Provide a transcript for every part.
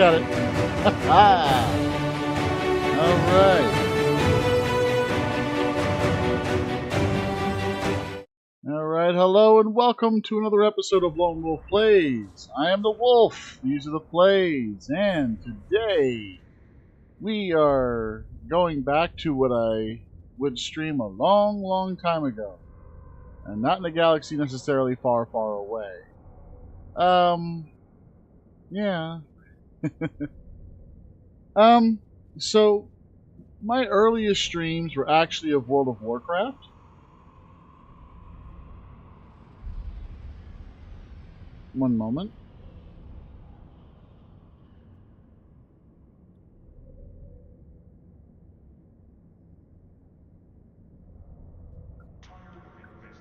got it. All right. All right. Hello and welcome to another episode of Lone Wolf Plays. I am the Wolf. These are the plays, and today we are going back to what I would stream a long, long time ago, and not in a galaxy necessarily far, far away. Yeah. So my earliest streams were actually of World of Warcraft. One moment.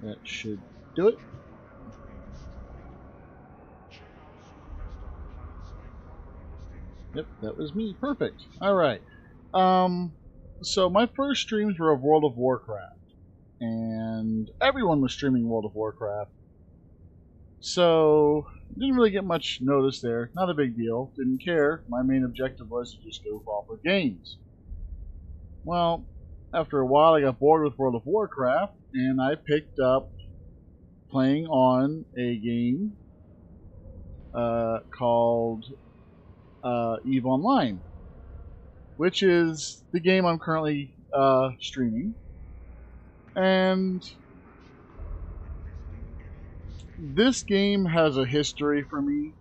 That should do it. Yep, that was me. Perfect. Alright. So my first streams were of World of Warcraft. And everyone was streaming World of Warcraft. So, didn't really get much notice there. Not a big deal. Didn't care. My main objective was to just goof off with games. Well, after a while I got bored with World of Warcraft, and I picked up playing on a game called EVE Online, which is the game I'm currently streaming. And this game has a history for me,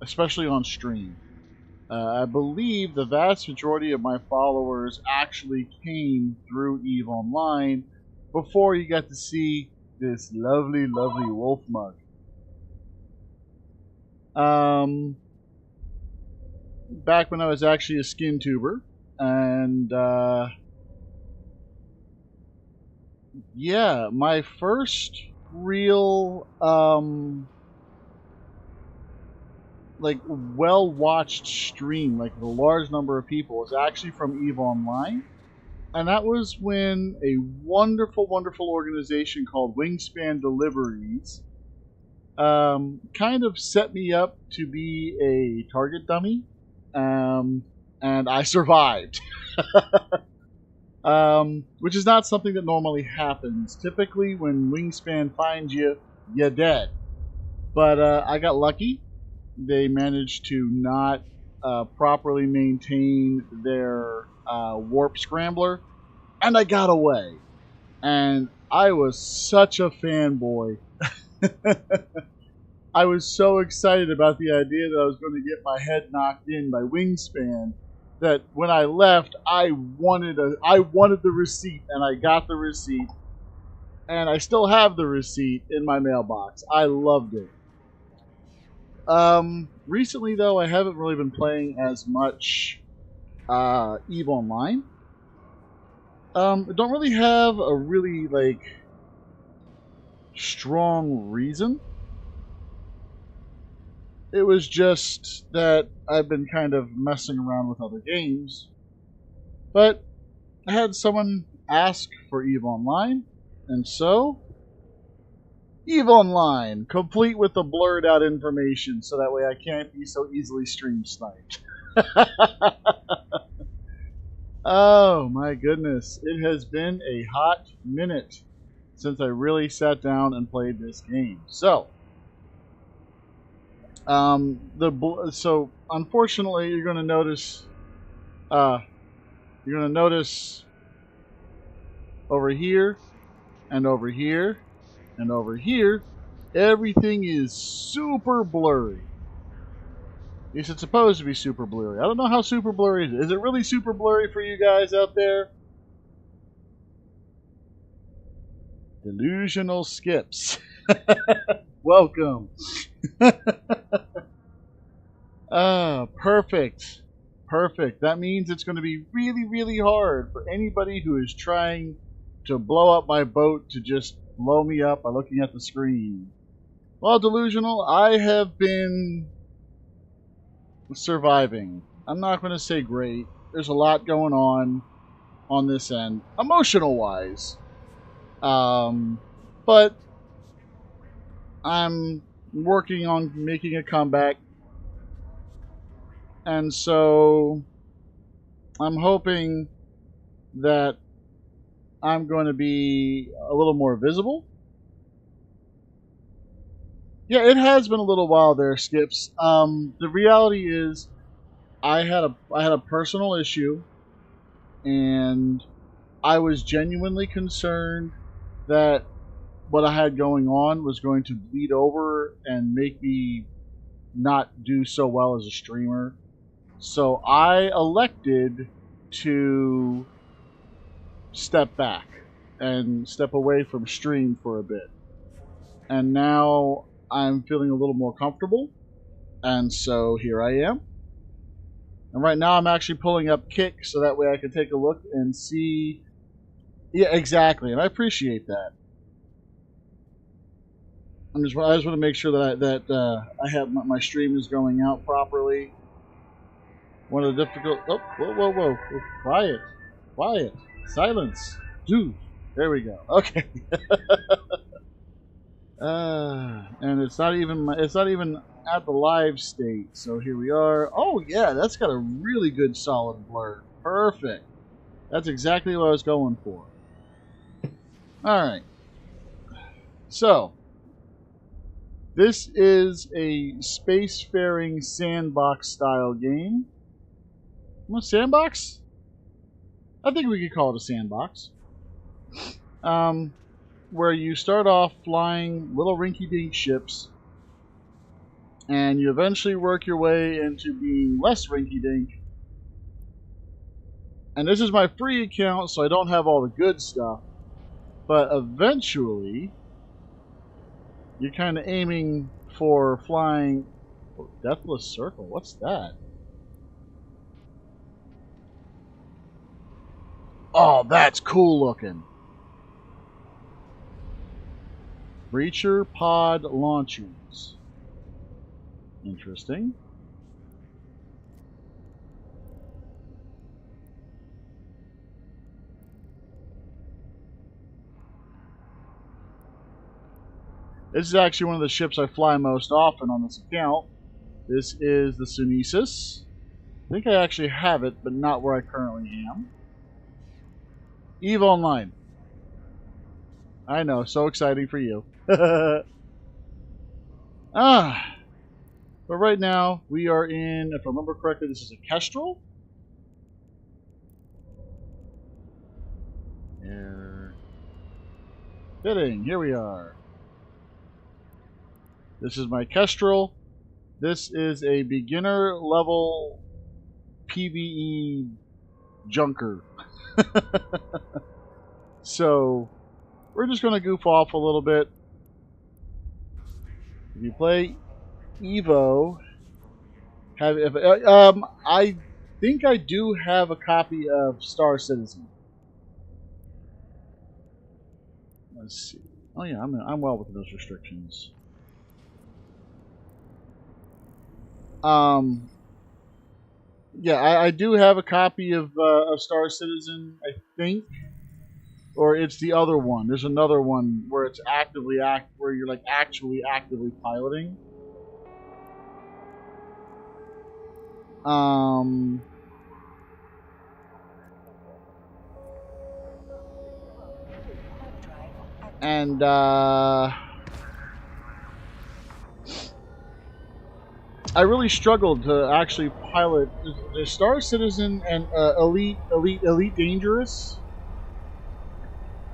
especially on stream. I believe the vast majority of my followers actually came through EVE Online before you got to see this lovely, lovely wolf mug. Back when I was actually a skin tuber, and yeah, my first real like well-watched stream, like the large number of people, was actually from EVE Online, and that was when a wonderful, wonderful organization called Wingspan Deliveries kind of set me up to be a target dummy, and I survived. Which is not something that normally happens. Typically, when Wingspan finds you, you're dead. But I got lucky. They managed to not properly maintain their warp scrambler, and I got away. And I was such a fanboy. I was so excited about the idea that I was going to get my head knocked in by Wingspan that when I left, I wanted the receipt, and I got the receipt, and I still have the receipt in my mailbox. I loved it. Recently, though, I haven't really been playing as much EVE Online. I don't really have a really, strong reason. It was just that I've been kind of messing around with other games. But I had someone ask for EVE Online, and so EVE Online, complete with the blurred out information, so that way I can't be so easily stream sniped. Oh my goodness, it has been a hot minute since I really sat down and played this game. So, so unfortunately, you're going to notice over here and over here and over here, everything is super blurry. At least it's supposed to be super blurry. I don't know how super blurry it is. Is it really super blurry for you guys out there? Delusional skips. Welcome. Perfect. Perfect. That means it's going to be really, really hard for anybody who is trying to blow up my boat to just blow me up by looking at the screen. Well, Delusional, I have been surviving. I'm not going to say great. There's a lot going on this end, emotional-wise. But I'm working on making a comeback. And so I'm hoping that I'm going to be a little more visible. Yeah, it has been a little while there, Skips. The reality is, I had a personal issue, and I was genuinely concerned that what I had going on was going to bleed over and make me not do so well as a streamer. So I elected to step back and step away from stream for a bit. And now I'm feeling a little more comfortable. And so here I am. And right now I'm actually pulling up Kick so that way I can take a look and see. Yeah, exactly. And I appreciate that. I just want to make sure that I have my stream is going out properly. One of the difficult. Oh, whoa! Quiet, quiet, silence. Dude, there we go. Okay. And it's not even at the live state. So here we are. Oh yeah, that's got a really good solid blur. Perfect. That's exactly what I was going for. All right. So this is a spacefaring sandbox style game. What, sandbox? I think we could call it a sandbox. Where you start off flying little rinky-dink ships, and you eventually work your way into being less rinky-dink. And this is my free account, so I don't have all the good stuff. But eventually, you're kind of aiming for flying. Oh, Deathless Circle, what's that? Oh, that's cool looking. Breacher pod launchers. Interesting. This is actually one of the ships I fly most often on this account. This is the Sunesis. I think I actually have it, but not where I currently am. EVE Online. I know, so exciting for you. But right now we are in, if I remember correctly, this is a Kestrel. Fitting, here we are. This is my Kestrel. This is a beginner level PvE junker. So we're just going to goof off a little bit. If you play Evo, I think I do have a copy of Star Citizen. Let's see. Oh yeah, I'm well within those restrictions. Yeah, I do have a copy of Star Citizen, I think, or it's the other one. There's another one where it's where you're like actually actively piloting. And I really struggled to actually pilot the Star Citizen and Elite Dangerous.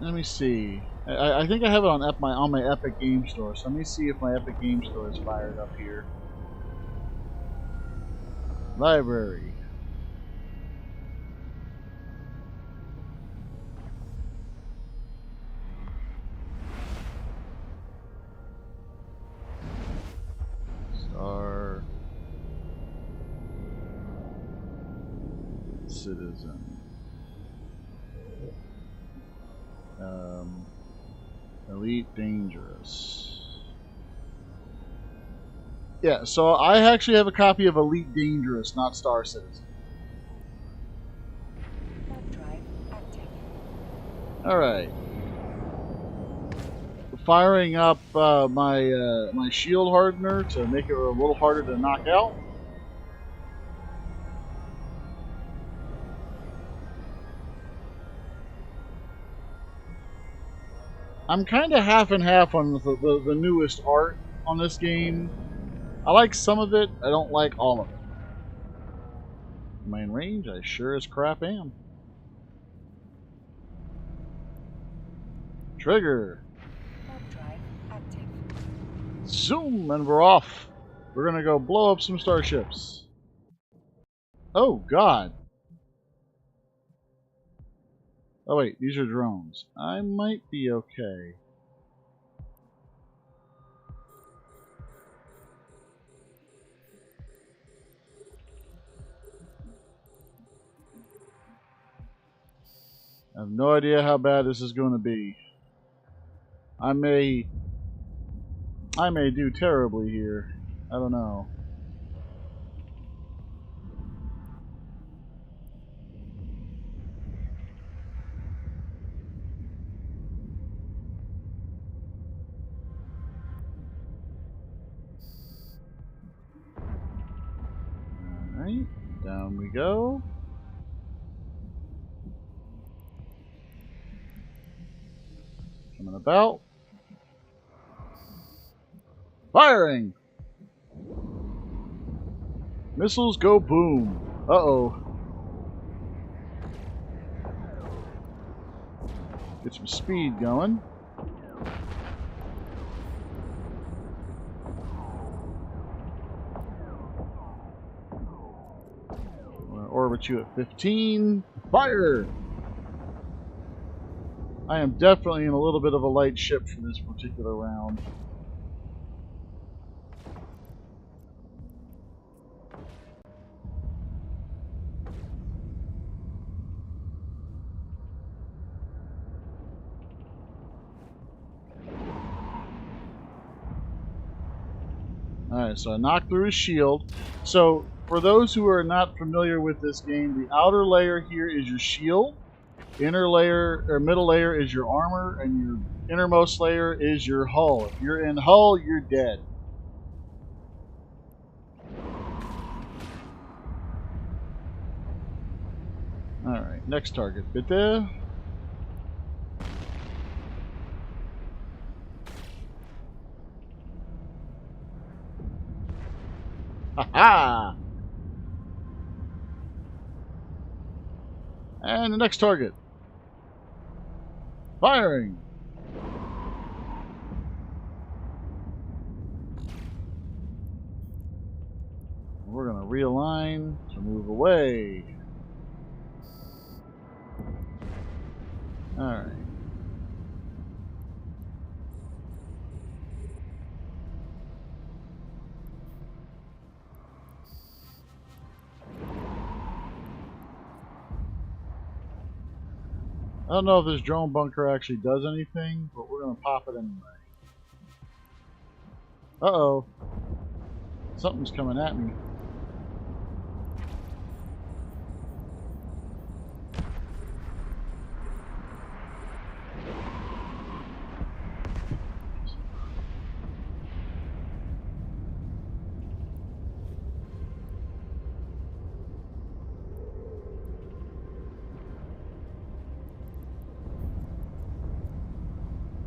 Let me see. I think I have it on my Epic Game Store. So let me see if my Epic Game Store is fired up here. Library. Star Citizen. Elite Dangerous. Yeah, so I actually have a copy of Elite Dangerous, not Star Citizen. Alright. Firing up my shield hardener to make it a little harder to knock out. I'm kind of half and half on the newest art on this game. I like some of it. I don't like all of it. Am I in range? I sure as crap am. Trigger. Drive active. Zoom, and we're off. We're gonna go blow up some starships. Oh God. Oh wait, these are drones. I might be okay. I have no idea how bad this is going to be. I may do terribly here. I don't know. Alright, down we go. Coming about. Firing! Missiles go boom. Uh-oh. Get some speed going. I'm gonna orbit you at 15. Fire! I am definitely in a little bit of a light ship for this particular round. Alright, so I knocked through his shield. So, for those who are not familiar with this game, the outer layer here is your shield. Inner layer, or middle layer, is your armor, and your innermost layer is your hull. If you're in hull, you're dead. Alright, next target, bitte. Ha-ha! And the next target. Firing! We're going to realign to move away. Alright. I don't know if this drone bunker actually does anything, but we're going to pop it anyway. Uh-oh. Something's coming at me.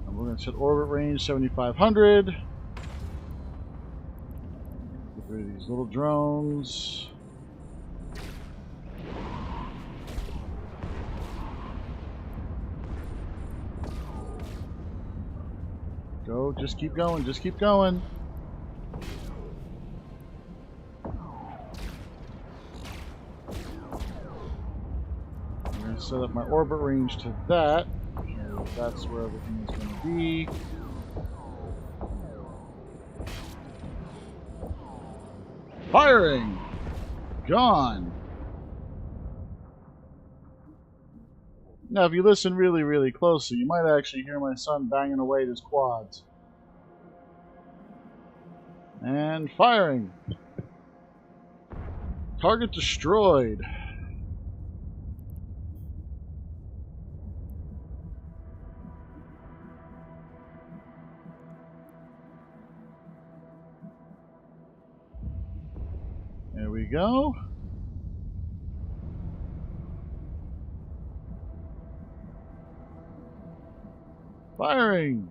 And we're going to set orbit range 7,500. Get rid of these little drones. Go, just keep going, just keep going. I'm going to set up my orbit range to that. That's where everything is going to be. Firing! Gone! Now, if you listen really, really closely, you might actually hear my son banging away at his quads. And firing! Target destroyed. There we go. Firing!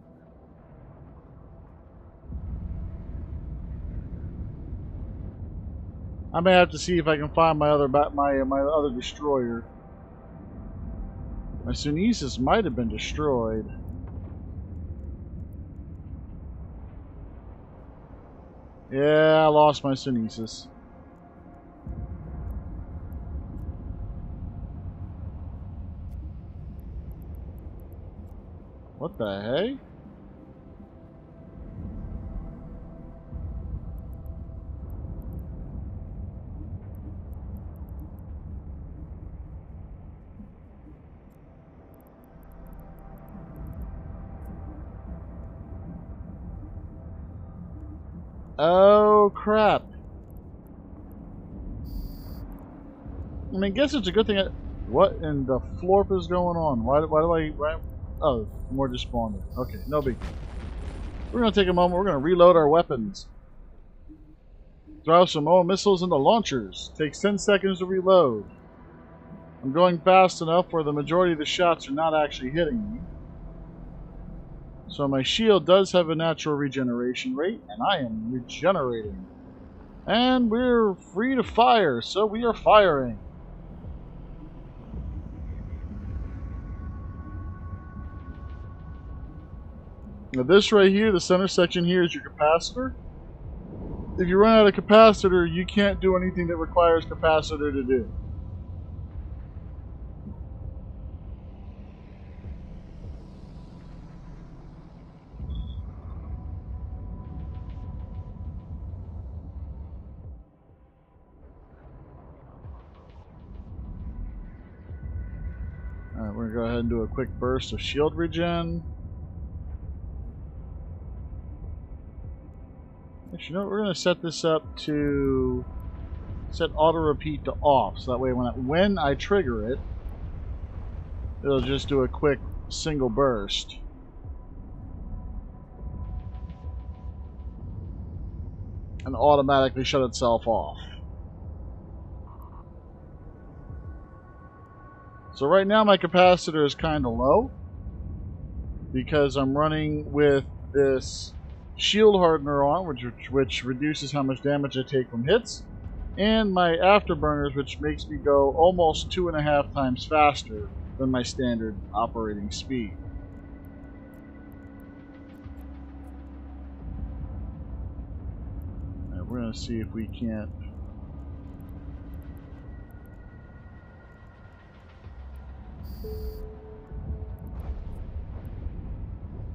I may have to see if I can find my other my other destroyer. My Sunesis might have been destroyed. Yeah, I lost my Sunesis. What the heck? Oh crap. I mean, guess it's a good thing what in the florp is going on? Why do I... Oh, more just spawned in. Okay, no big deal. We're going to take a moment. We're going to reload our weapons. Throw some more missiles into launchers. Takes 10 seconds to reload. I'm going fast enough where the majority of the shots are not actually hitting me. So my shield does have a natural regeneration rate, and I am regenerating. And we're free to fire, so we are firing. Now this right here, the center section here, is your capacitor. If you run out of capacitor, you can't do anything that requires capacitor to do. Alright, we're going to go ahead and do a quick burst of shield regen. Actually, you know what? We're going to set this up to set auto repeat to off, so that way when I trigger it, it'll just do a quick single burst. And automatically shut itself off. So right now my capacitor is kind of low because I'm running with this shield hardener on, which reduces how much damage I take from hits, and my afterburners, which makes me go almost 2.5 times faster than my standard operating speed. Right, we're going to see if we can't...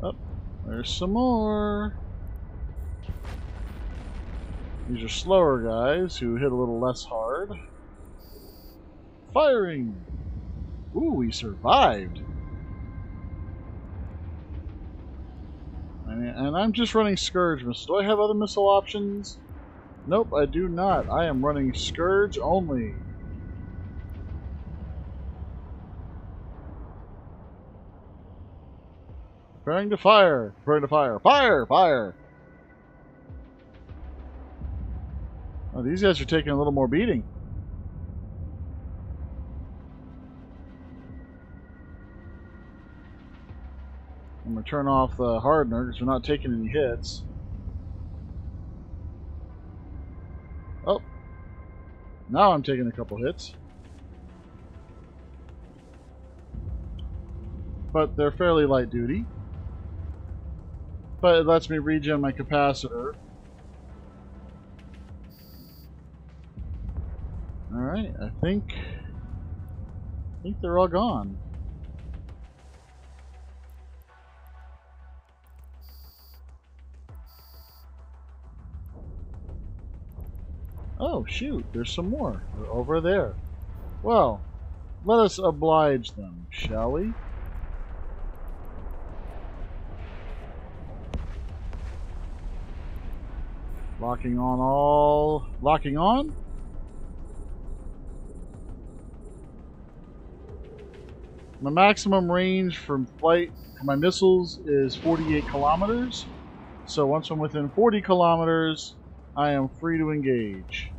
Oh, there's some more. These are slower guys who hit a little less hard. Firing! Ooh, we survived. And I'm just running Scourge missiles. Do I have other missile options? Nope, I do not. I am running Scourge only. Preparing to fire. Preparing to fire. Fire! Fire! Oh, these guys are taking a little more beating. I'm going to turn off the hardener because we're not taking any hits. Oh. Now I'm taking a couple hits. But they're fairly light duty. But it lets me regen my capacitor. Alright, I think they're all gone. Oh shoot, there's some more. They're over there. Well, let us oblige them, shall we? Locking on all... Locking on? My maximum range from flight for my missiles is 48 kilometers. So once I'm within 40 kilometers, I am free to engage.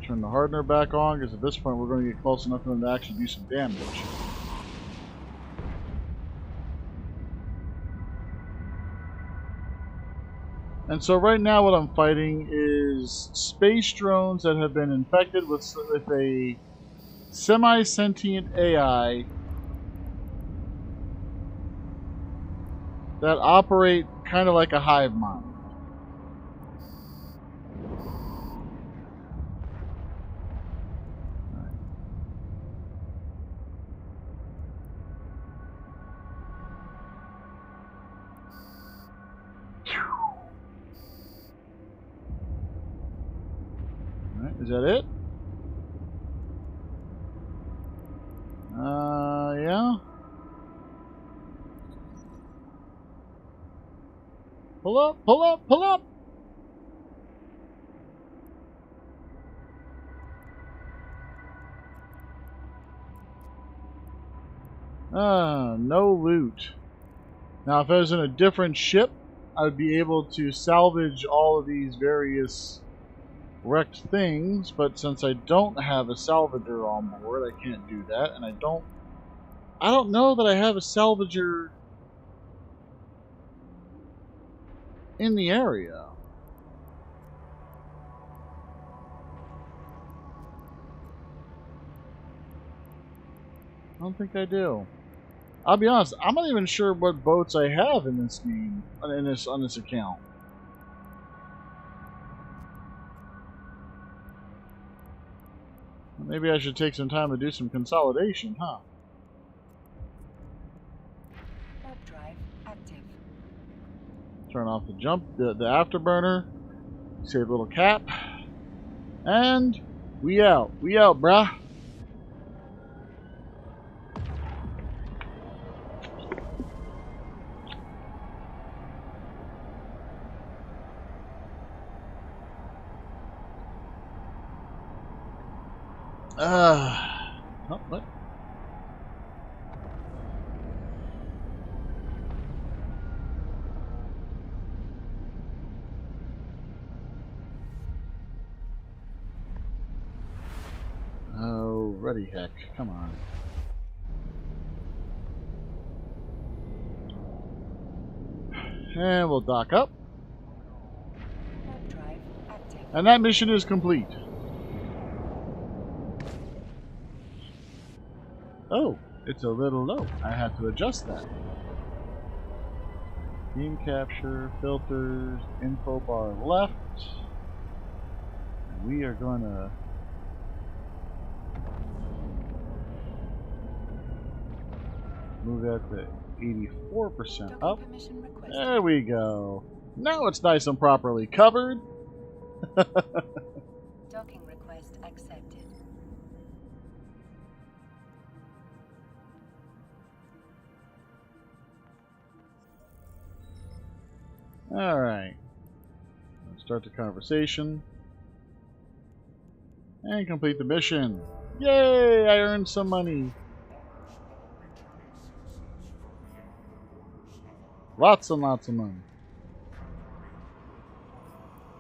Turn the hardener back on, because at this point we're going to get close enough to them to actually do some damage. And so right now what I'm fighting is space drones that have been infected with a semi-sentient AI that operate kind of like a hive mind. Alright, is that it? Yeah. Pull up, pull up, pull up! No loot. Now, if I was in a different ship, I would be able to salvage all of these various wrecked things, but since I don't have a salvager on board, I can't do that, and I don't know that I have a salvager in the area. I don't think I do. I'll be honest, I'm not even sure what boats I have in this game, on this account. Maybe I should take some time to do some consolidation, huh? Warp drive active. Turn off the afterburner. Save a little cap. And we out. We out, brah. Oh, what? Oh, ready, heck. Come on. And we'll dock up. Warp drive active. And that mission is complete. Oh, it's a little low. I have to adjust that. Beam capture, filters, info bar left. And we are gonna move that to 84% up. Permission requested. There we go. Now it's nice and properly covered. Docking request accepted. Alright. Let's start the conversation. And complete the mission. Yay! I earned some money. Lots and lots of money.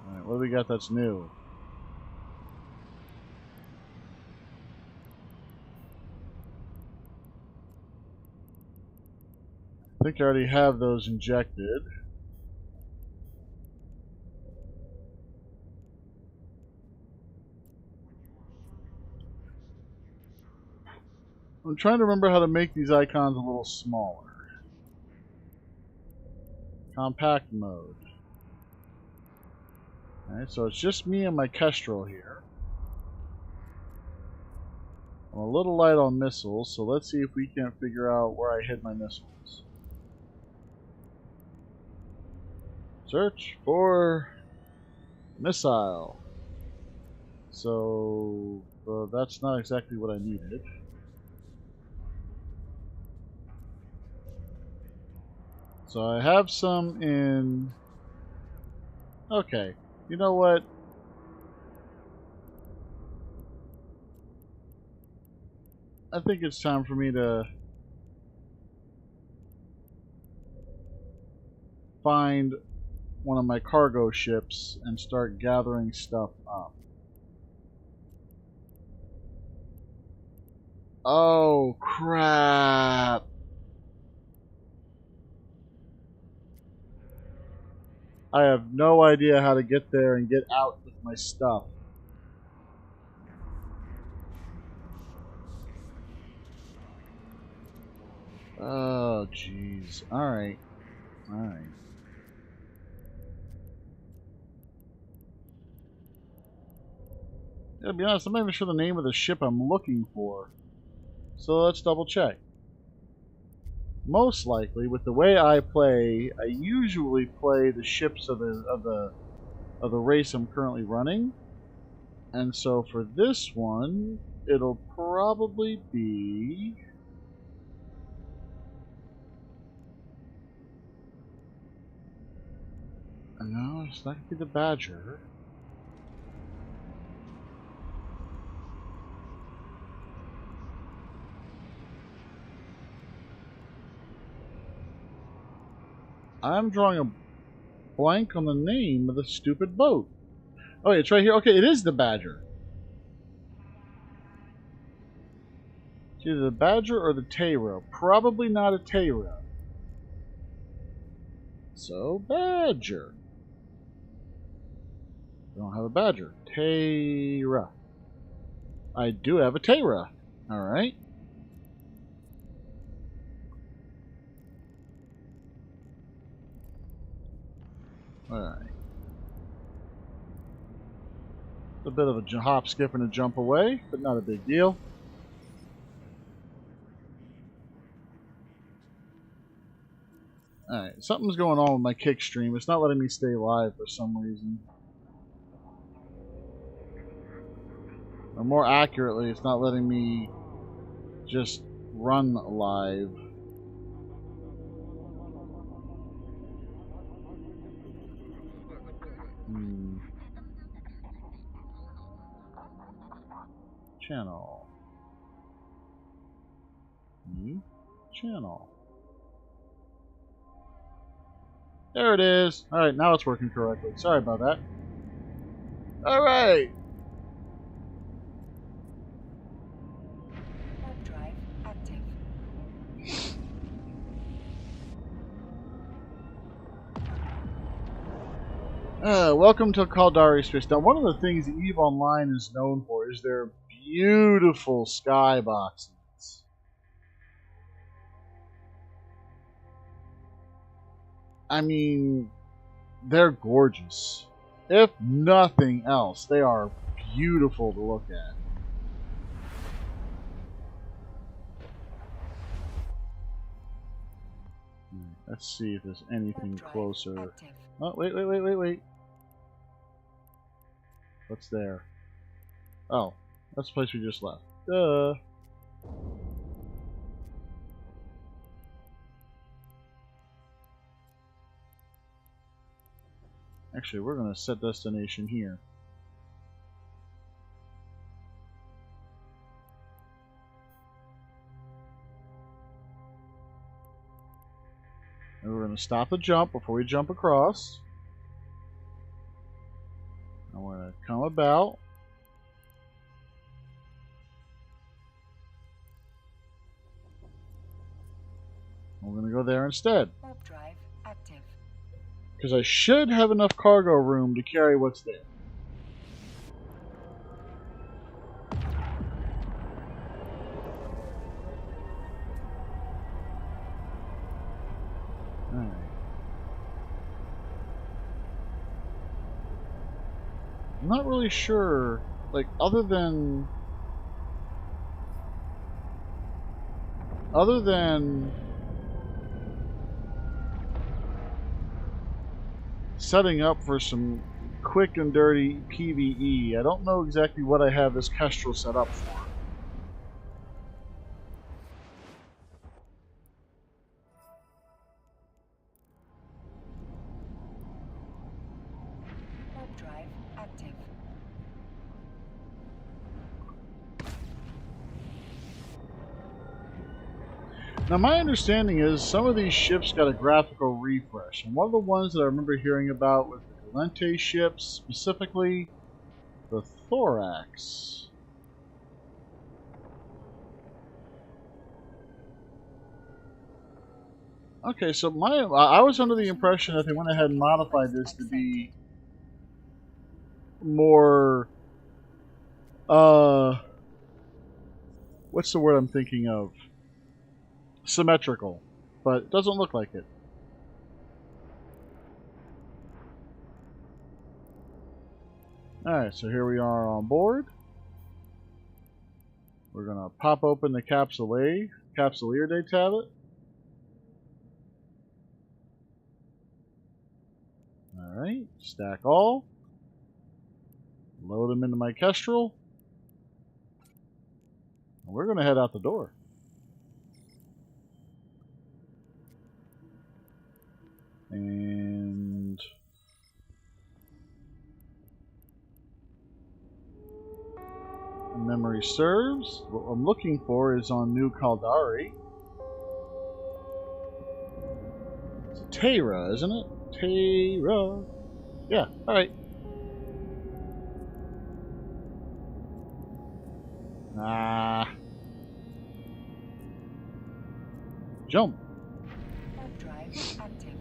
Alright, what do we got that's new? I think I already have those injected. I'm trying to remember how to make these icons a little smaller. Compact mode. Alright, so it's just me and my Kestrel here. I'm a little light on missiles, so let's see if we can't figure out where I hid my missiles. Search for missile. So that's not exactly what I needed. So I have some in... Okay, you know what? I think it's time for me to find one of my cargo ships and start gathering stuff up. Oh, crap. I have no idea how to get there and get out with my stuff. Oh, jeez. Alright. Alright. To be honest, I'm not even sure the name of the ship I'm looking for. So let's double check. Most likely, with the way I play, I usually play the ships of the race I'm currently running. And so for this one, it'll probably be... No, it's not going to be the Badger. I'm drawing a blank on the name of the stupid boat. Oh, it's right here. Okay, it is the Badger. It's either the Badger or the Tayro. Probably not a Tayro. So, Badger. I don't have a Badger. Tayra. I do have a Tayra. Alright. Alright. A bit of a hop, skip, and a jump away, but not a big deal. Alright, something's going on with my kick stream. It's not letting me stay live for some reason. Or more accurately, it's not letting me just run live. Channel. New channel. There it is. Alright, now it's working correctly. Sorry about that. Alright. Warp drive active. Welcome to Caldari Space. Now, one of the things that EVE Online is known for is their beautiful skyboxes. I mean, they're gorgeous. If nothing else, they are beautiful to look at. Let's see if there's anything closer. Oh, wait. What's there? Oh, that's the place we just left. Duh. Actually, we're going to set destination here. And we're going to stop the jump before we jump across. I want to come about. We're going to go there instead. Warp drive active. Because I should have enough cargo room to carry what's there. Alright. I'm not really sure, like, other than setting up for some quick and dirty PvE, I don't know exactly what I have this Kestrel set up for. Warp drive active. Now, my understanding is some of these ships got a graphical refresh, and one of the ones that I remember hearing about was the Galente ships, specifically the Thorax. Okay, so I was under the impression that they went ahead and modified this to be more what's the word I'm thinking of? Symmetrical, but it doesn't look like it. Alright, so here we are on board. We're going to pop open the Capsuleer Day tablet. Alright, stack all. Load them into my Kestrel. And we're going to head out the door. And memory serves. What I'm looking for is on New Caldari. It's Terra, isn't it? Terra. Yeah, alright. Jump. Warp drive active.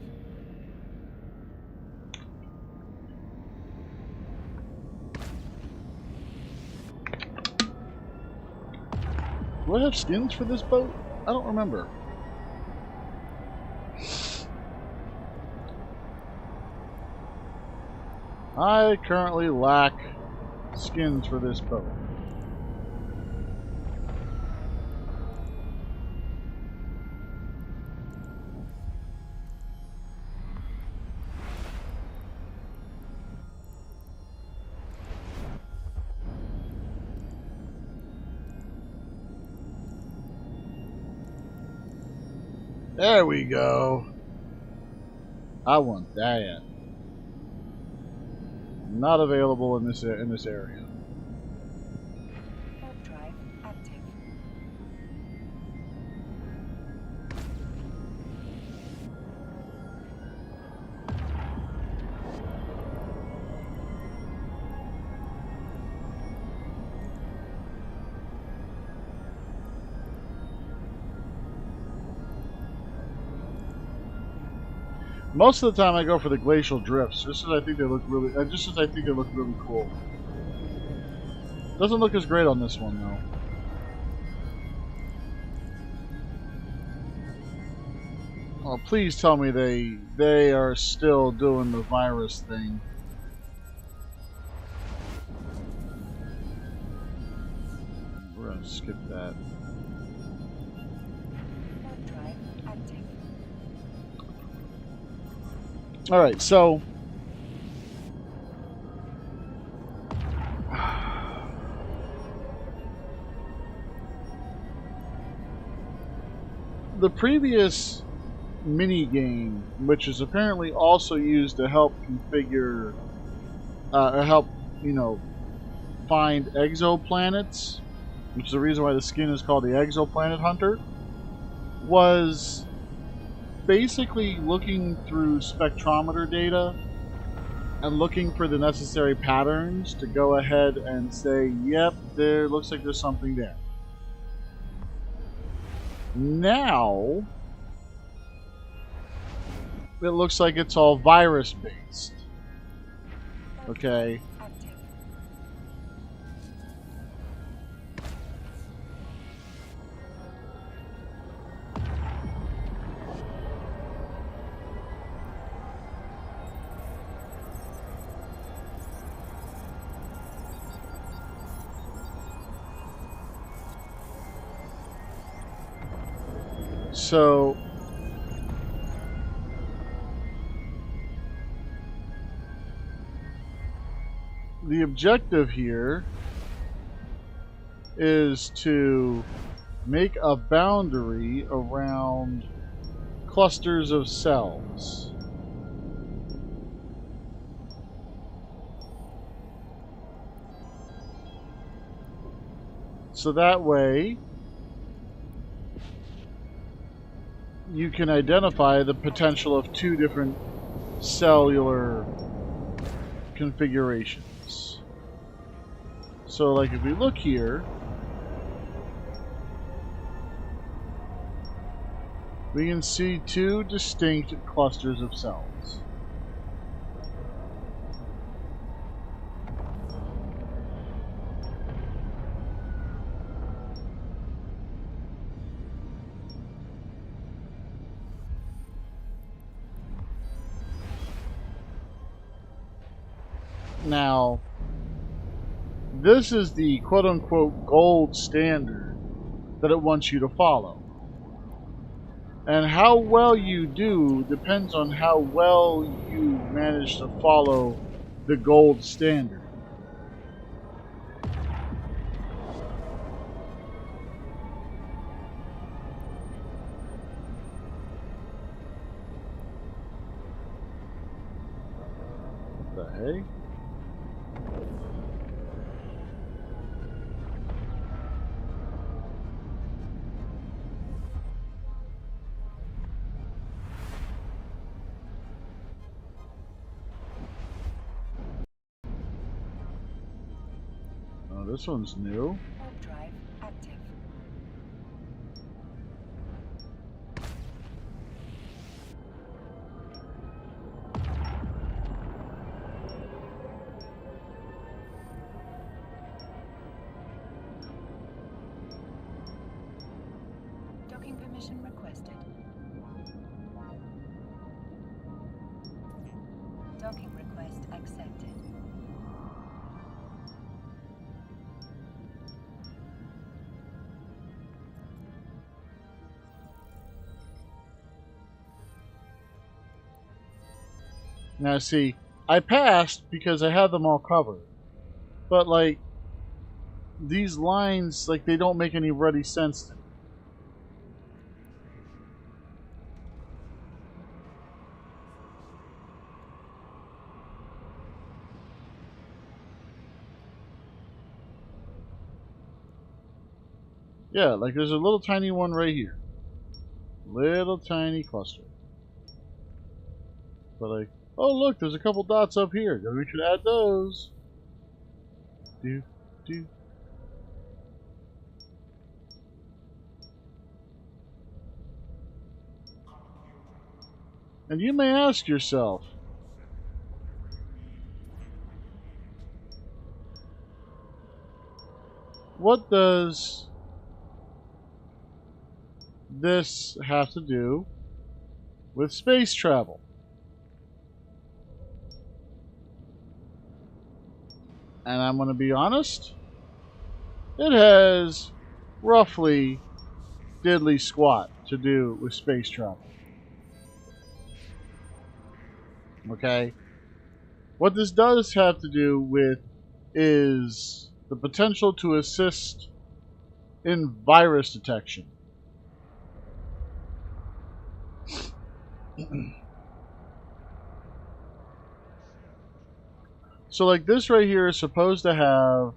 Do I have skins for this boat? I don't remember. I currently lack skins for this boat. There we go. I want that. Not available in this area. Warp drive active. Most of the time, I go for the glacial drifts, just as I think they look really, cool. Doesn't look as great on this one though. Oh, please tell me they are still doing the virus thing. We're gonna skip that. Warp drive active. Alright, so the previous mini game, which is apparently also used to help configure find exoplanets, which is the reason why the skin is called the Exoplanet Hunter, was basically looking through spectrometer data and looking for the necessary patterns to go ahead and say, yep, there looks like there's something there. Now it looks like it's all virus based. Okay. Active. So the objective here is to make a boundary around clusters of cells. So that way you can identify the potential of two different cellular configurations. So like if we look here, we can see two distinct clusters of cells. Now, this is the quote-unquote gold standard that it wants you to follow. And how well you do depends on how well you manage to follow the gold standard. What the heck? Oh, this one's new. Warp drive active. Docking permission requested. Docking request accepted. Now see, I passed because I had them all covered. But like, these lines, like, they don't make any ruddy sense to me. Yeah, like there's a little tiny one right here. Little tiny cluster. But like, oh look, there's a couple dots up here. Then we should add those. Do, do. And you may ask yourself, what does this have to do with space travel? And I'm going to be honest, it has roughly diddly squat to do with space travel. Okay? What this does have to do with is the potential to assist in virus detection. So like this right here is supposed to have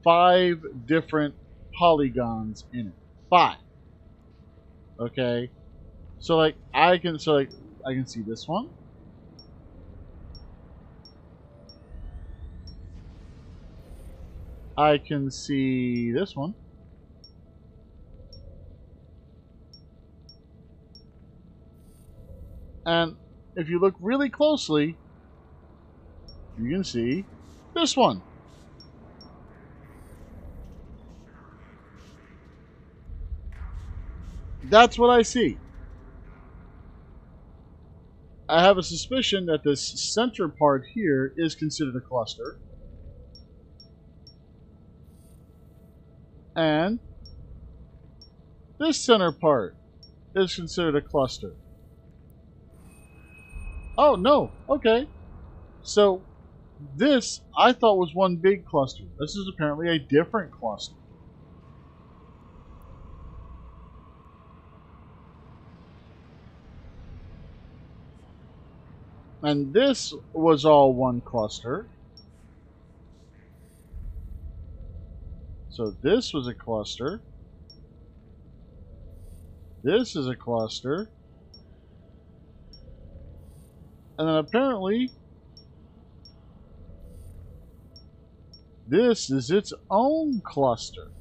5 different polygons in it. 5. Okay? So like I can see this one. I can see this one. And if you look really closely, you can see this one. That's what I see. I have a suspicion that this center part here is considered a cluster. And this center part is considered a cluster. Oh, no. Okay. So, this I thought was one big cluster. This is apparently a different cluster. And this was all one cluster. So this was a cluster. This is a cluster. And then apparently this is its own cluster.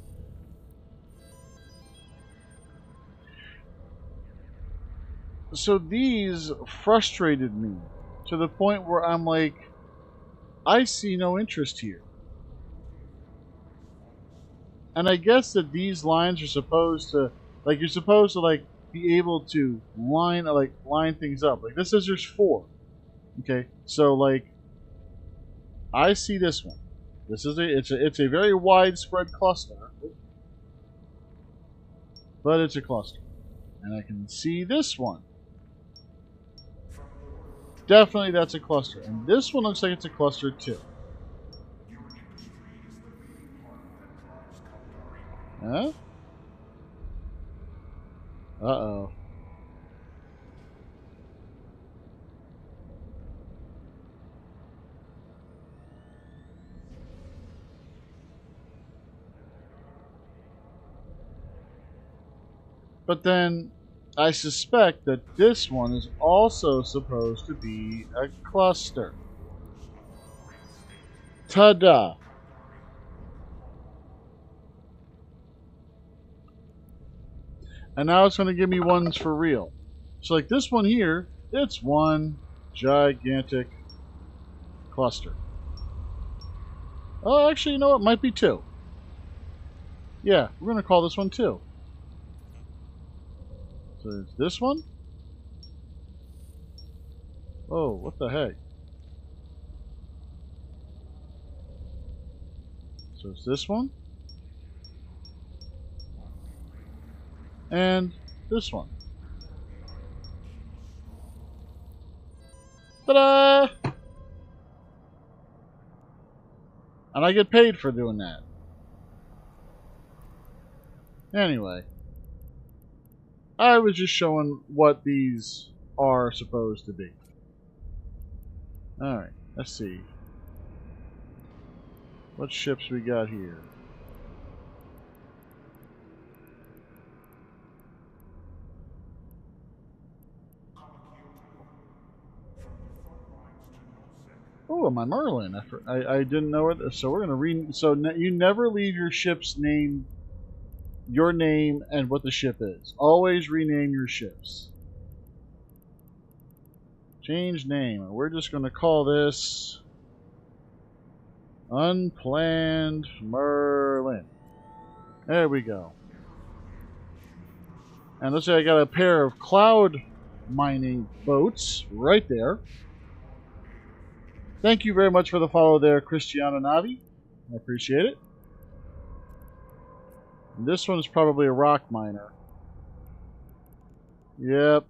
So these frustrated me to the point where I'm like, I see no interest here. And I guess that these lines are supposed to, like, you're supposed to, like, be able to line things up. Like, this says there's 4. Okay, so, like, I see this one. This is it's a very widespread cluster, but it's a cluster. And I can see this one. Definitely that's a cluster. And this one looks like it's a cluster too. Huh? Uh-oh. But then I suspect that this one is also supposed to be a cluster. Ta-da! And now it's going to give me ones for real. So like this one here, it's one gigantic cluster. Oh, actually, you know what? It might be 2. Yeah, we're going to call this one 2. So it's this one. Oh, what the heck? So it's this one. And this one. Ta-da! And I get paid for doing that. Anyway. I was just showing what these are supposed to be. Alright, let's see. What ships we got here? Oh, my Merlin. I didn't know it. So we're gonna So you never leave your ship's name, your name, and what the ship is. Always rename your ships. Change name. We're just gonna call this Unplanned Merlin. There we go. And let's say I got a pair of cloud mining boats right there. Thank you very much for the follow there, Cristiano Navi. I appreciate it. And this one's probably a rock miner. Yep.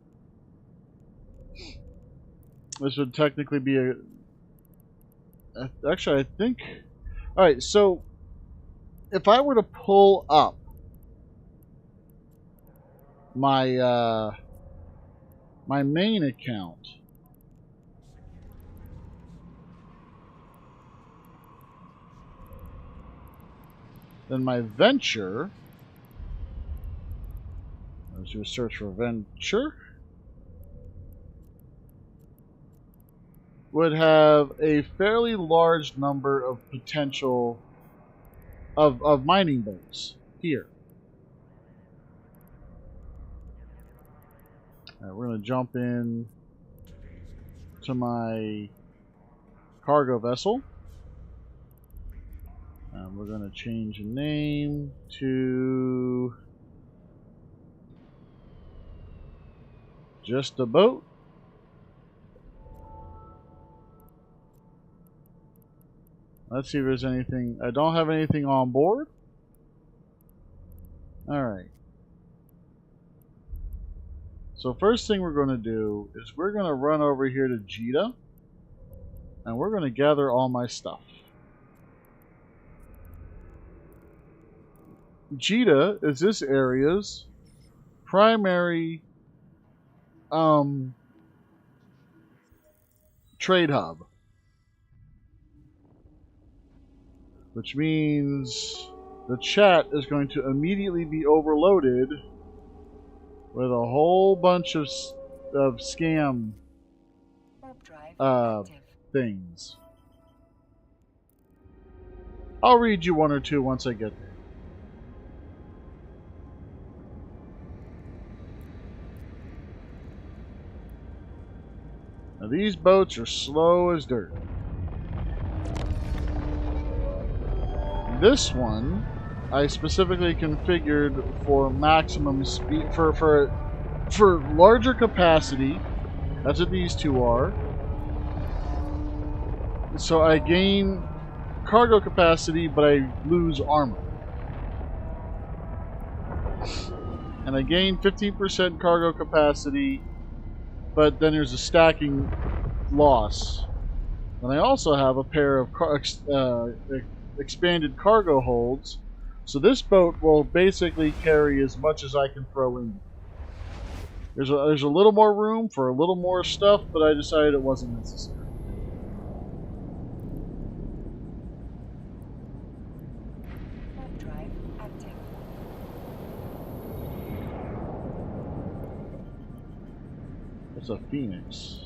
This would technically be a... Actually, I think... Alright, so... If I were to pull up my, my main account... Then my venture... Let's do a search for venture. Would have a fairly large number of potential of mining boats here. Alright, we're going to jump in to my cargo vessel. And we're going to change the name to just a boat. Let's see if there's anything. I don't have anything on board. Alright. So first thing we're going to do is we're going to run over here to Jita. And we're going to gather all my stuff. Jita is this area's primary trade hub. Which means the chat is going to immediately be overloaded with a whole bunch of scam things. I'll read you one or two once I get there. Now these boats are slow as dirt. This one I specifically configured for maximum speed for larger capacity. That's what these two are. So I gain cargo capacity, but I lose armor. And I gain 15% cargo capacity, but then there's a stacking loss. And I also have a pair of expanded cargo holds, so this boat will basically carry as much as I can throw in. There's a little more room for a little more stuff, but I decided it wasn't necessary. Warp drive active. That's a Phoenix.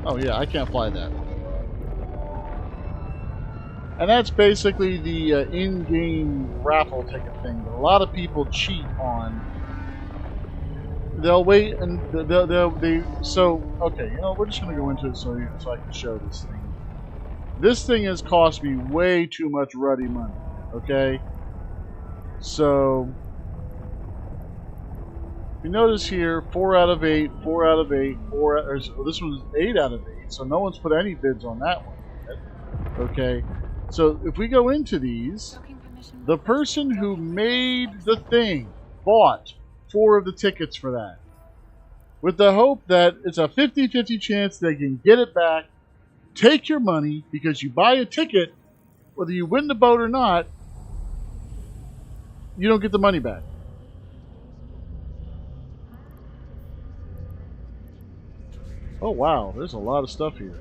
Oh yeah, I can't fly that. And that's basically the in-game raffle ticket thing that a lot of people cheat on. They'll wait and okay, we're just gonna go into it so I can show this thing. This thing has cost me way too much ruddy money. Okay, so if you notice here, 4 out of 8, 4 out of 8, this one's 8 out of 8, so no one's put any bids on that one yet. Okay, so if we go into these, the person who made the thing bought 4 of the tickets for that, with the hope that it's a 50-50 chance they can get it back. Take your money, because you buy a ticket, whether you win the boat or not, you don't get the money back. Oh wow, there's a lot of stuff here.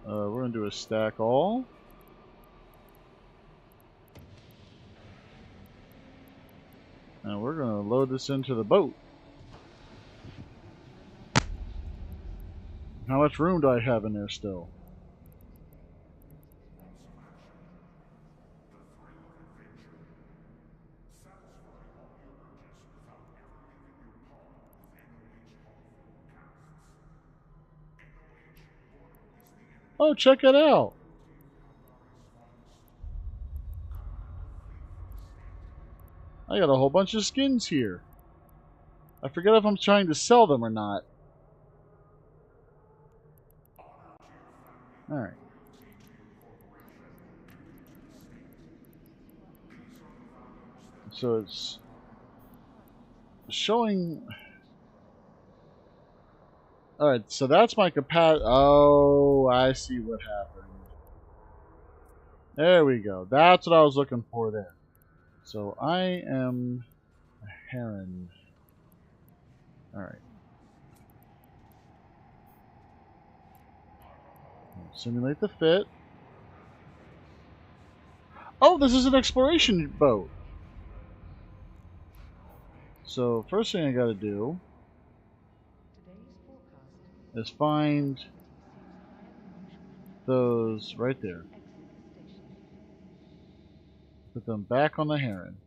We're going to do a stack all. And we're going to load this into the boat. How much room do I have in there still? Oh, check it out. I got a whole bunch of skins here. I forget if I'm trying to sell them or not. Alright. So it's showing... Alright, so that's my capacity. Oh, I see what happened. There we go. That's what I was looking for there. So I am a heron. Alright. Simulate the fit. Oh, this is an exploration boat. So first thing I gotta do is find those right there. Put them back on the heron.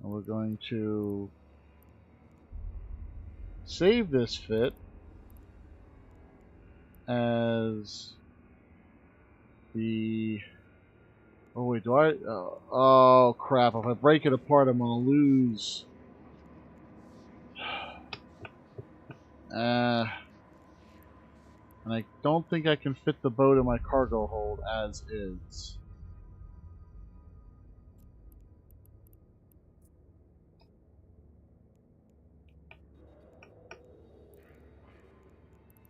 And we're going to save this fit as the... Oh wait, do I... oh crap, if I break it apart I'm gonna lose... and I don't think I can fit the boat in my cargo hold as is.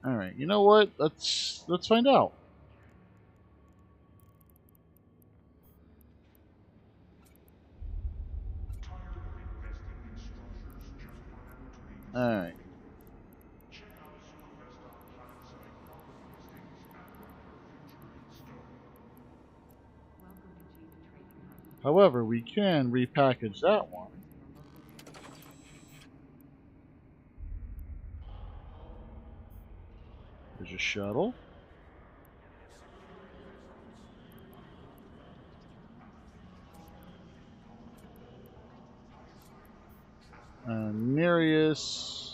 Alright, you know what? Let's find out. Alright. However, we can repackage that one. There's a shuttle. Nereus.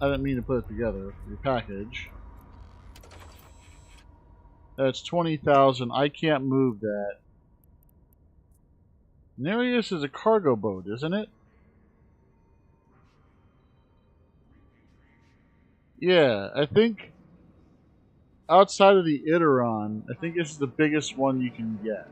I didn't mean to put it together. Your package. That's 20,000. I can't move that. Nereus is a cargo boat, isn't it? Yeah, I think outside of the Iteron, I think this is the biggest one you can get.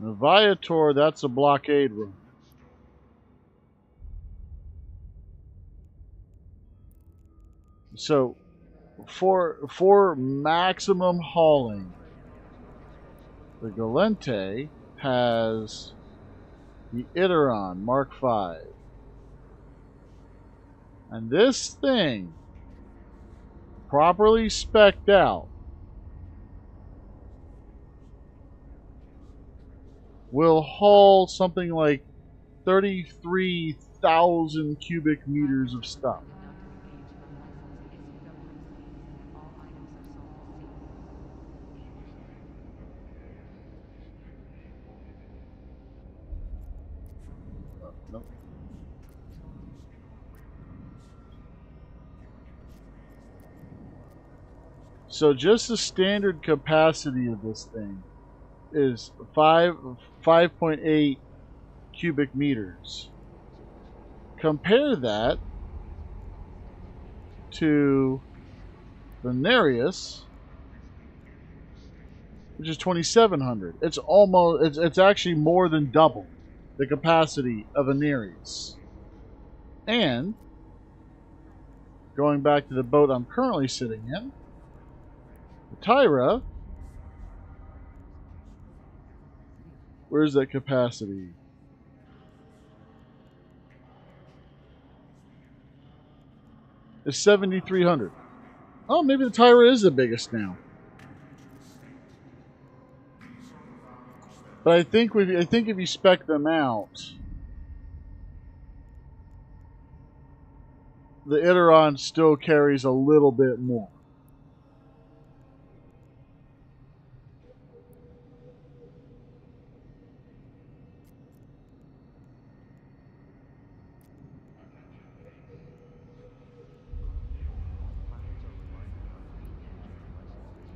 The Viator, that's a blockade run. So, for maximum hauling, the Galente has the Iteron Mark V. And this thing, properly spec'd out, will haul something like 33,000 cubic meters of stuff. Nope. So just the standard capacity of this thing is 5.8 cubic meters. Compare that to the Nereus, which is 2,700. It's actually more than double the capacity of a Nereus. And going back to the boat I'm currently sitting in, the Tyra, where's that capacity? It's 7,300. Oh, maybe the Tyra is the biggest now. But I think if you spec them out, the Iteron still carries a little bit more.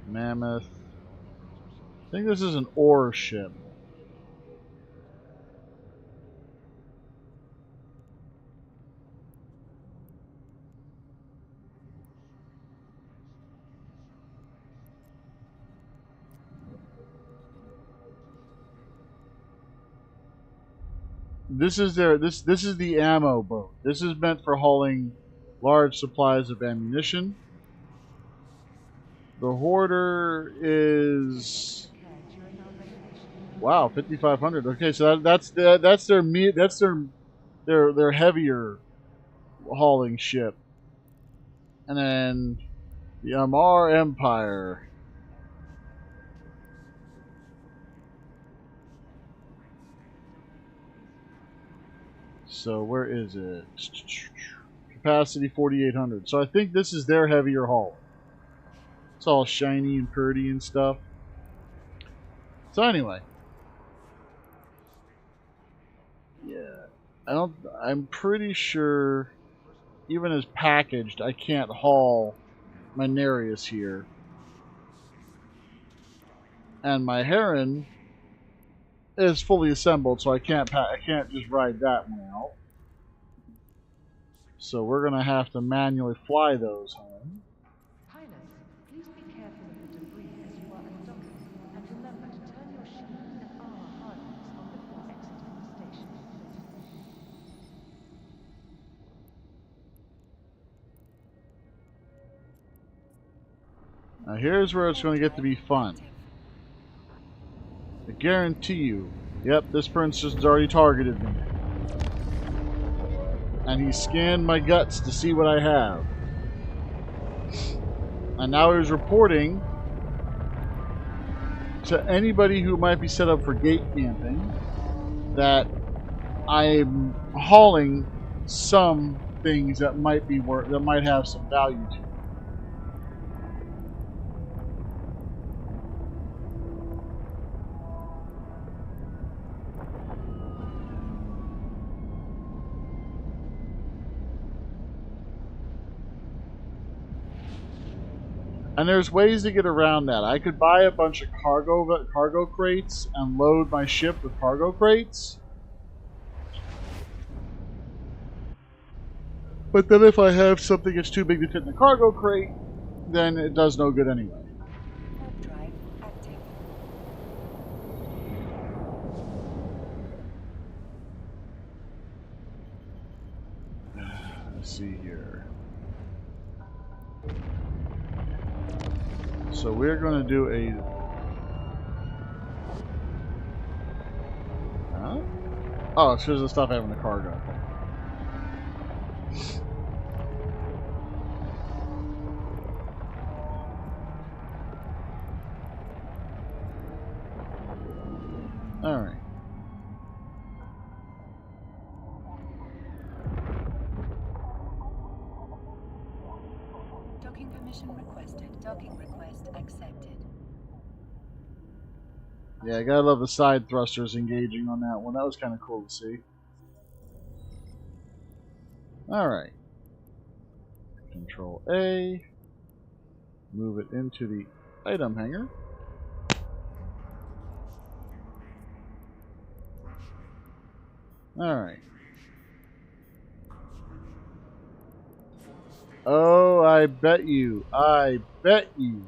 Mammoth. I think this is an ore ship. This is the ammo boat. This is meant for hauling large supplies of ammunition. The Hoarder is, wow, 5,500. Okay, so that's their heavier hauling ship. And then the Amar Empire. So where is it? Capacity 4,800. So I think this is their heavier haul. It's all shiny and pretty and stuff. So anyway, yeah, I'm pretty sure, even as packaged, I can't haul my Nereus here, and my Heron is fully assembled, so I can't just ride that one out. So we're gonna have to manually fly those home. Please be careful of the debris as you are undocking, and remember to turn your shield and armor harness on before exiting the station. Now here's where it's going to get to be fun. I guarantee you, yep, this princess has already targeted me. And he scanned my guts to see what I have. And now he's reporting to anybody who might be set up for gate camping that I'm hauling some things that might be that might have some value to it. And there's ways to get around that. I could buy a bunch of cargo crates and load my ship with cargo crates. But then if I have something that's too big to fit in the cargo crate, then it does no good anyway. Warp drive active. Let's see here. So we're going to do a... Huh? Oh, it's because of the stuff having the cargo. Alright. Docking permission requested. Docking request accepted. Yeah, I gotta love the side thrusters engaging on that one. That was kind of cool to see. Alright. Control A. Move it into the item hanger. Alright. Oh, I bet you. I bet you.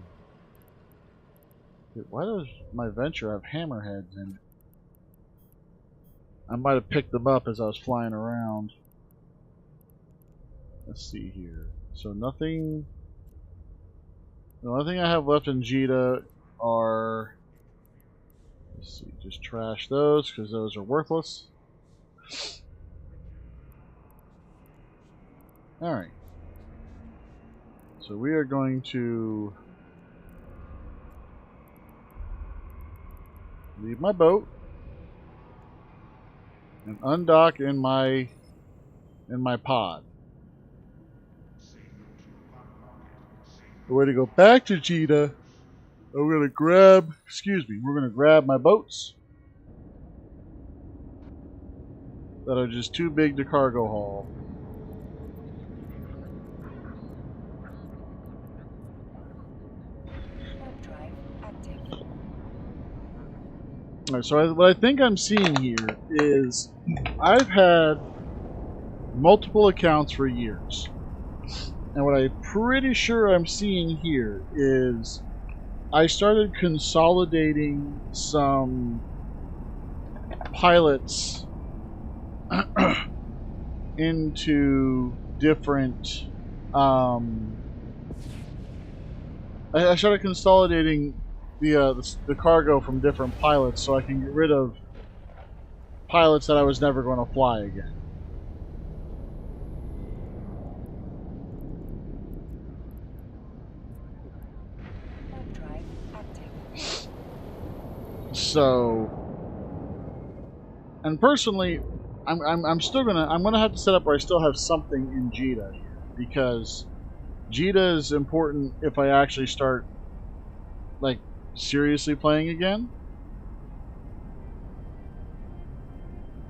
Why does my Venture have hammerheads in it? I might have picked them up as I was flying around. Let's see here. So nothing... The only thing I have left in Jita are... Let's see, just trash those because those are worthless. Alright. So we are going to leave my boat and undock in my pod. The way to go back to Jita, I'm gonna grab, we're gonna grab my boats that are just too big to cargo haul. Warp drive active. Alright, so what I think I'm seeing here is I've had multiple accounts for years. And what I'm pretty sure I'm seeing here is I started consolidating some pilots into different I started consolidating the cargo from different pilots so I can get rid of pilots that I was never going to fly again. Warp drive active. So, and personally, I'm still gonna have to set up where I still have something in Jita here because Jita is important if I actually start like seriously playing again.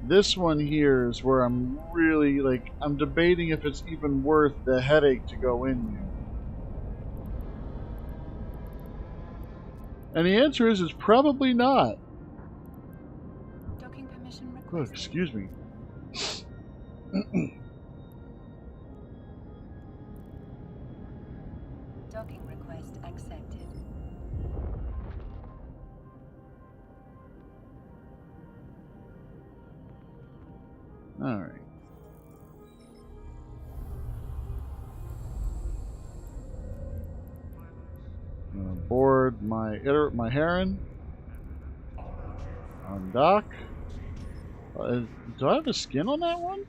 This one here is where I'm really like I'm debating if it's even worth the headache to go in here. And the answer is it's probably not. Docking permission Oh, requested. excuse me. Docking request accepted. Alright. I'm gonna board my Heron. On dock. Do I have a skin on that one?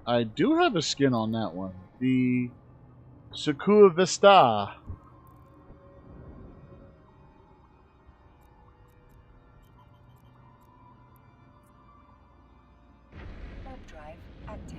I do have a skin on that one. The Sakura Vista. Warp drive active.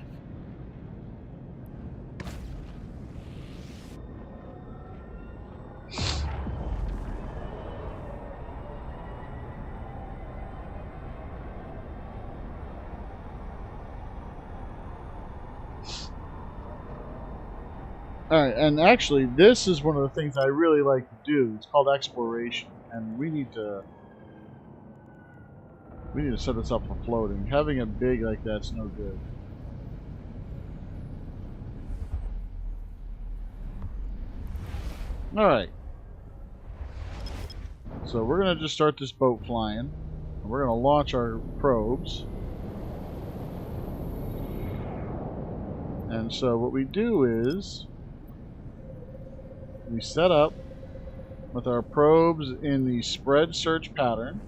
Alright, and actually, this is one of the things I really like to do. It's called exploration, and we need to set this up for floating. Having it big like that's no good. Alright. So we're going to just start this boat flying. And we're going to launch our probes. And so what we do is we set up with our probes in the spread search pattern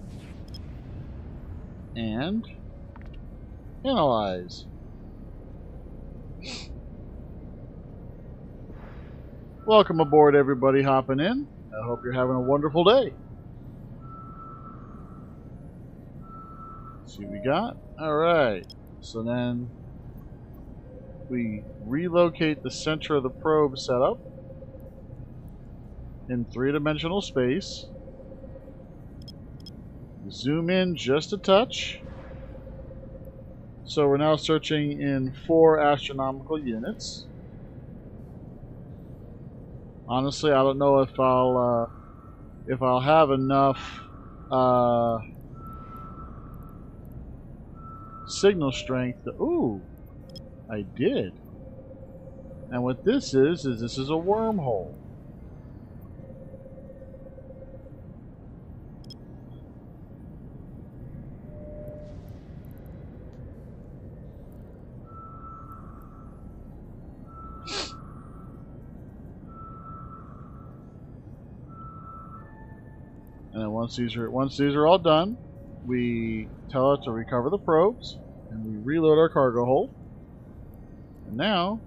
and analyze. Welcome aboard, everybody hopping in. I hope you're having a wonderful day. Let's see what we got. Alright, so then we relocate the center of the probe setup in three-dimensional space. Zoom in just a touch. So we're now searching in 4 astronomical units. Honestly, I don't know if I'll have enough signal strength to, ooh, I did. And what this is this is a wormhole. And then once these are all done, we tell it to recover the probes, and we reload our cargo hold. And now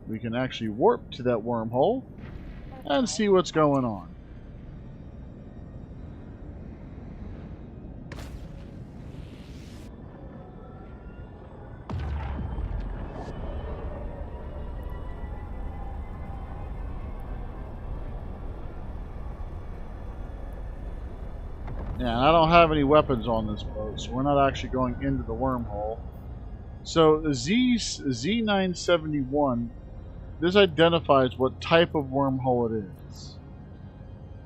we can actually warp to that wormhole and see what's going on. Yeah, and I don't have any weapons on this boat, so we're not actually going into the wormhole. So the Z971, this identifies what type of wormhole it is.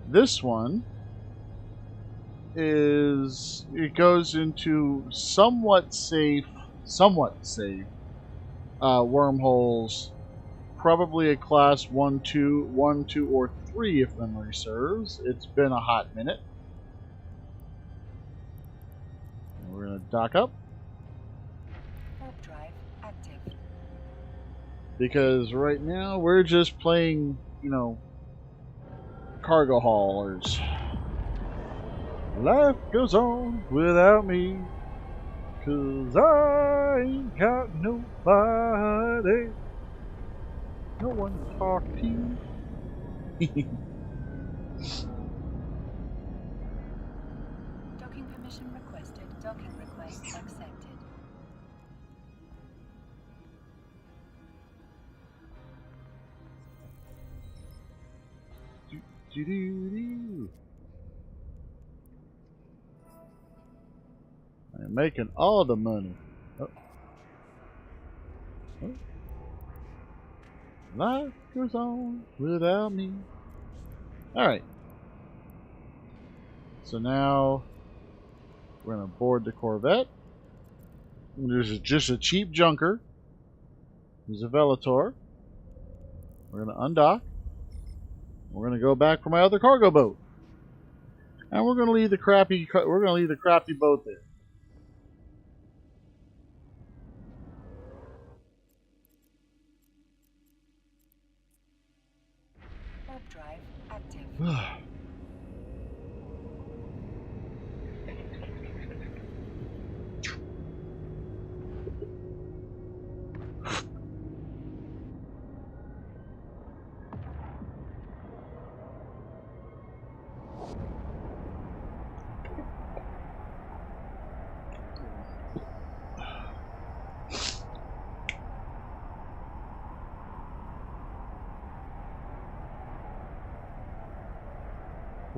This one it goes into somewhat safe wormholes, probably a class 1, 2, or 3 if memory serves. It's been a hot minute. We're going to dock up. Warp drive active. Because right now we're just playing, cargo haulers. Life goes on without me, 'cause I ain't got nobody. No one to talk to. Docking permission requested. Docking request accepted. Do-do-do. I'm making all the money. Oh. Oh. Life goes on without me. Alright. So now we're going to board the Corvette. There's just a cheap junker. There's a Velator. We're going to undock. We're going to go back for my other cargo boat. And we're going to leave the crappy boat there. Warp drive active.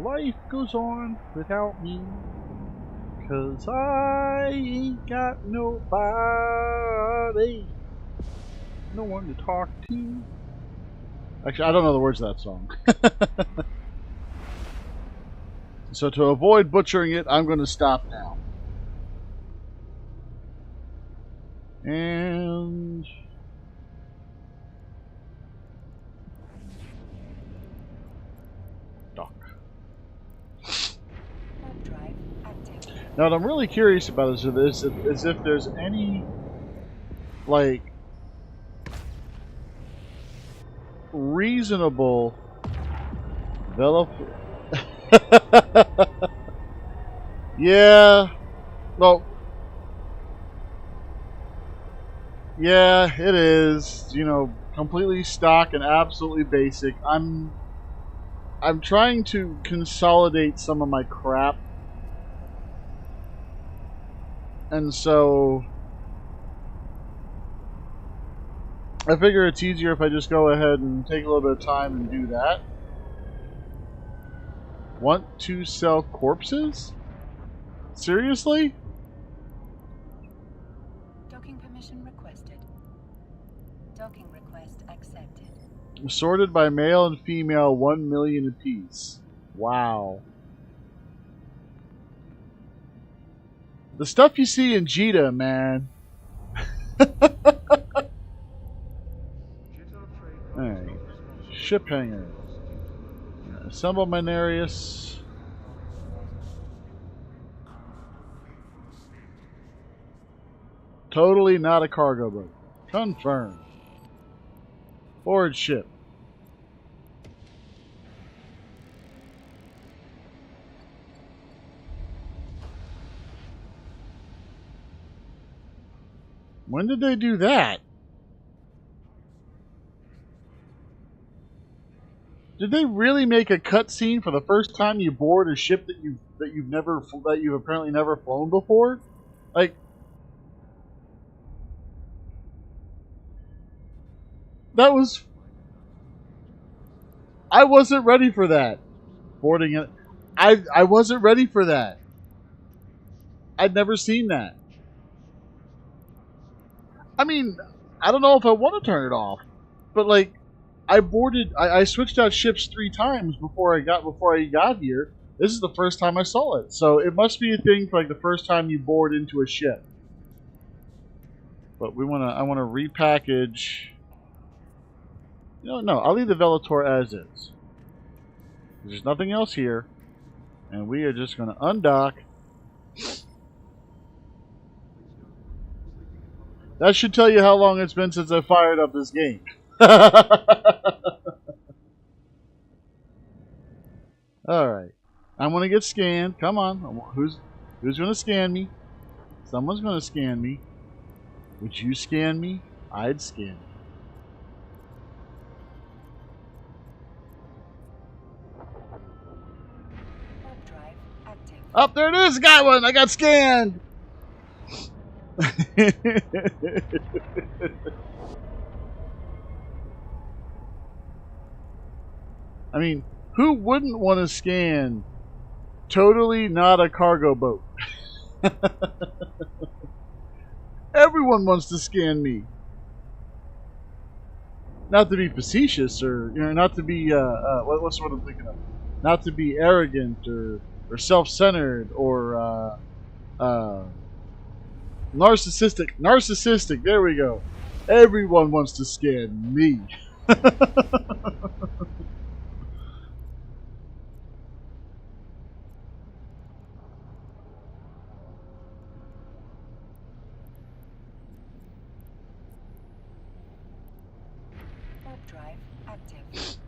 life goes on without me, 'cause I ain't got nobody, no one to talk to. Actually, I don't know the words of that song. So to avoid butchering it, I'm going to stop now. And dock. Warp drive active. Now, what I'm really curious about is if there's any, like, reasonable developer. Yeah. Well, yeah, it is. You know, completely stock and absolutely basic. I'm trying to consolidate some of my crap. And so I figure it's easier if I just go ahead and take a little bit of time and do that. Want to sell corpses? Seriously? Docking permission requested. Docking request accepted. Sorted by male and female, 1 million apiece. Wow. The stuff you see in Jita, man. Alright. Ship hangar. Assemble Minarius. Totally not a cargo boat. Confirmed. Board ship. When did they do that? Did they really make a cutscene for the first time you board a ship that you've apparently never flown before? Like, that was, I wasn't ready for that. Boarding it, I wasn't ready for that. I'd never seen that. I mean, I don't know if I want to turn it off, but like, I switched out ships 3 times before I got here. This is the first time I saw it, so it must be a thing for like the first time you board into a ship. But I wanna repackage. No, I'll leave the Velator as is. There's nothing else here, and we are just gonna undock. That should tell you how long it's been since I fired up this game. Alright. I'm gonna get scanned. Come on. Who's gonna scan me? Someone's gonna scan me. Would you scan me? I'd scan you. Warp drive active. Oh, there it is! Got one! I got scanned! I mean, who wouldn't want to scan totally not a cargo boat? Everyone wants to scan me. Not to be facetious or not to be what's what I'm thinking of. Not to be arrogant or self-centered or narcissistic. Narcissistic. There we go. Everyone wants to scan me. Warp drive active.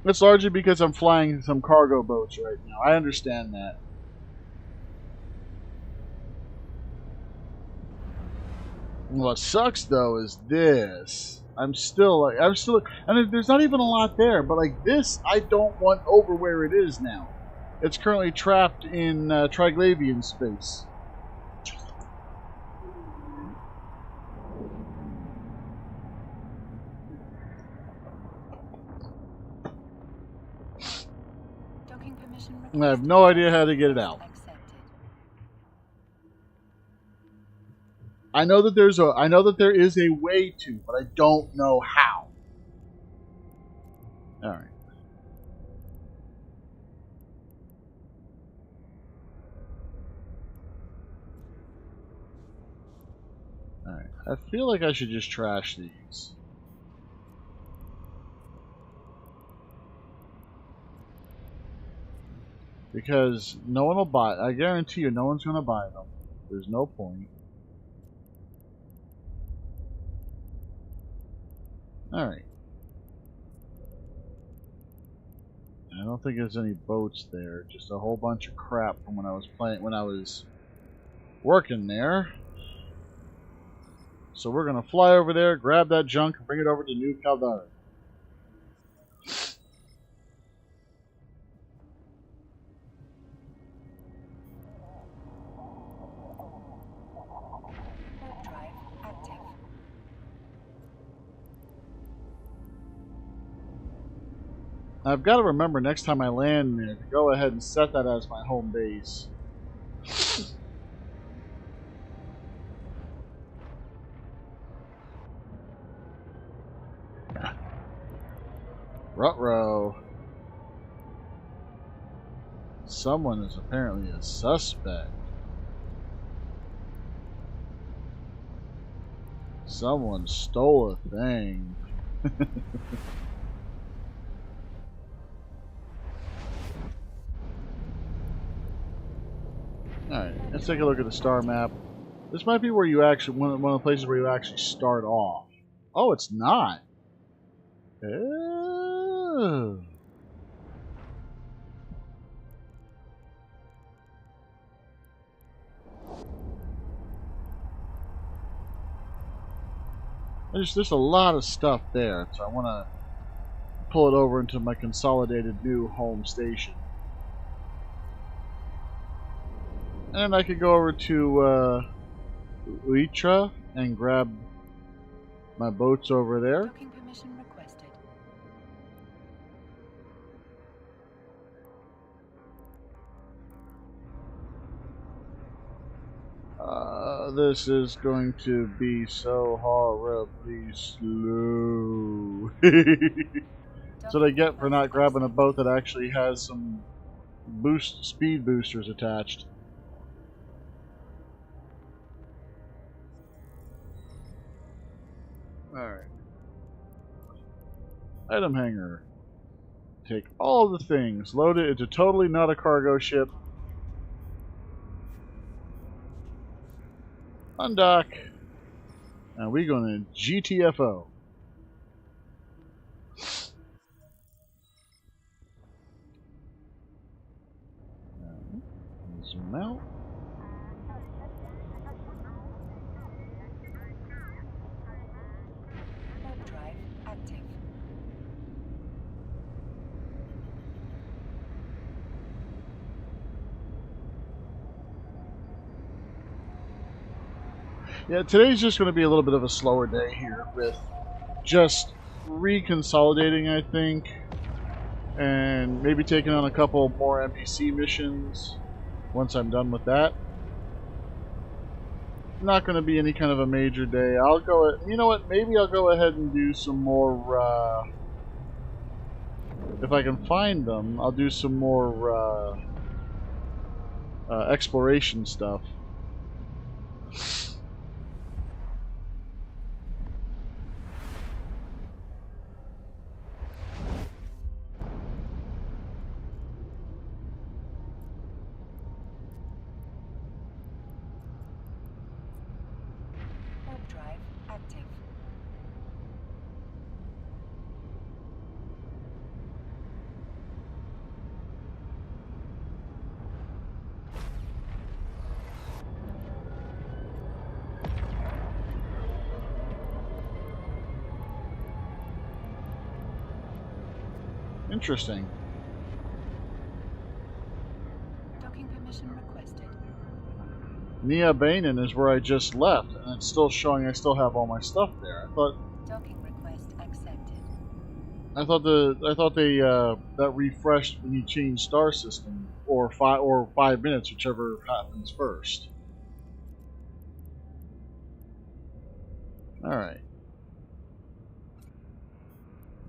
It's largely because I'm flying some cargo boats right now. I understand that. What sucks though is this. and there's not even a lot there, but like this, I don't want over where it is now. It's currently trapped in Triglavian space. Docking permission I have no idea how to get it out. Accepted. I know that there is a way to, but I don't know how. All right. All right. I feel like I should just trash these. Because no one will buy. I guarantee you, no one's going to buy them. There's no point. All right. I don't think there's any boats there. Just a whole bunch of crap from when I was working there. So we're gonna fly over there, grab that junk, and bring it over to New Caldera. Warp drive active. I've got to remember next time I land there to go ahead and set that as my home base. Ruh-roh. Someone is apparently a suspect. Someone stole a thing. Alright, let's take a look at the star map. This might be where you actually, one of the places where you actually start off. Oh, it's not. Oh. There's a lot of stuff there, so I want to pull it over into my consolidated new home station. And I could go over to I and grab my boats over there. Docking permission requested. This is going to be so horribly slow. That's what I get for not grabbing a boat that actually has some speed boosters attached. Alright. Item hangar. Take all the things, load it into totally not a cargo ship. Undock. And we're going to GTFO. Zoom out. Warp drive active. Yeah, today's just going to be a little bit of a slower day here with just reconsolidating, I think, and maybe taking on a couple more NPC missions once I'm done with that. Not going to be any kind of a major day. I'll go, you know what, maybe I'll go ahead and do some more, if I can find them, I'll do some more exploration stuff. Warp drive active. Interesting. Docking permission requested. Nia Bainin is where I just left, and it's still showing I still have all my stuff there. I thought, Docking request accepted. I thought they that refreshed when you change star system or 5 minutes, whichever happens first. All right.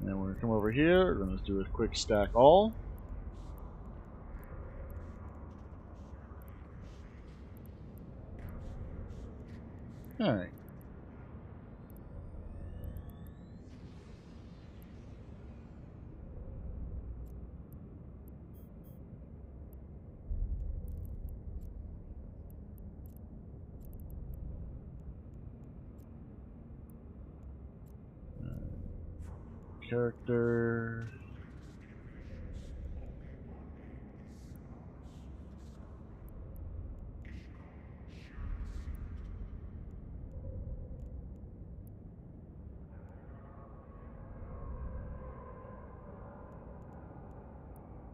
And we're gonna come over here. We're gonna do a quick stack all. All right. Character.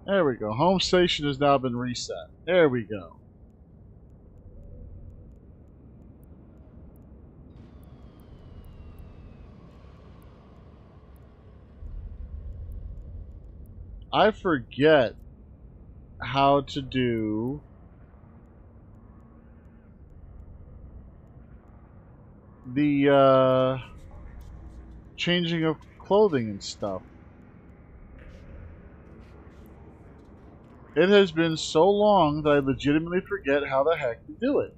There we go. Home station has now been reset. There we go. I forget how to do the changing of clothing and stuff. It has been so long that I legitimately forget how the heck to do it.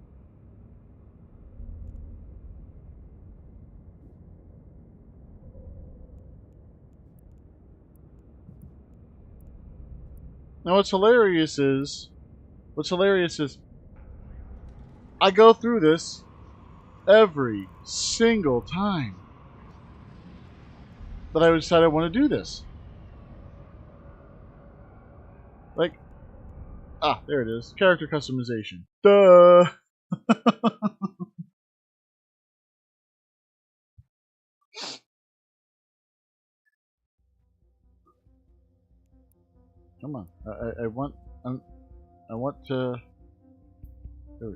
Now what's hilarious is I go through this every single time that I decide I want to do this. Like, there it is. Character customization. Duh! Come on. I want to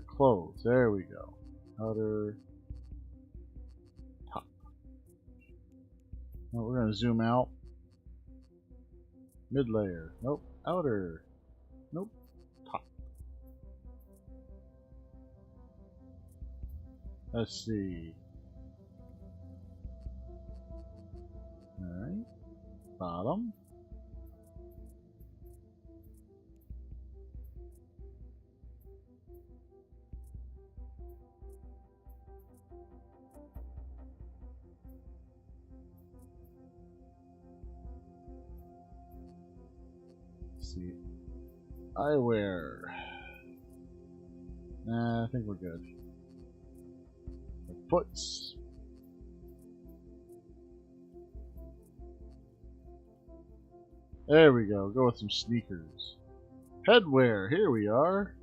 clothes. There we go. Outer top. Well, we're gonna zoom out. Mid layer. Nope. Outer. Nope. Top. Let's see. Alright. Bottom. Let's see. Eyewear. Nah, I think we're good. The foots. There we go. Go with some sneakers. Headwear. Here we are.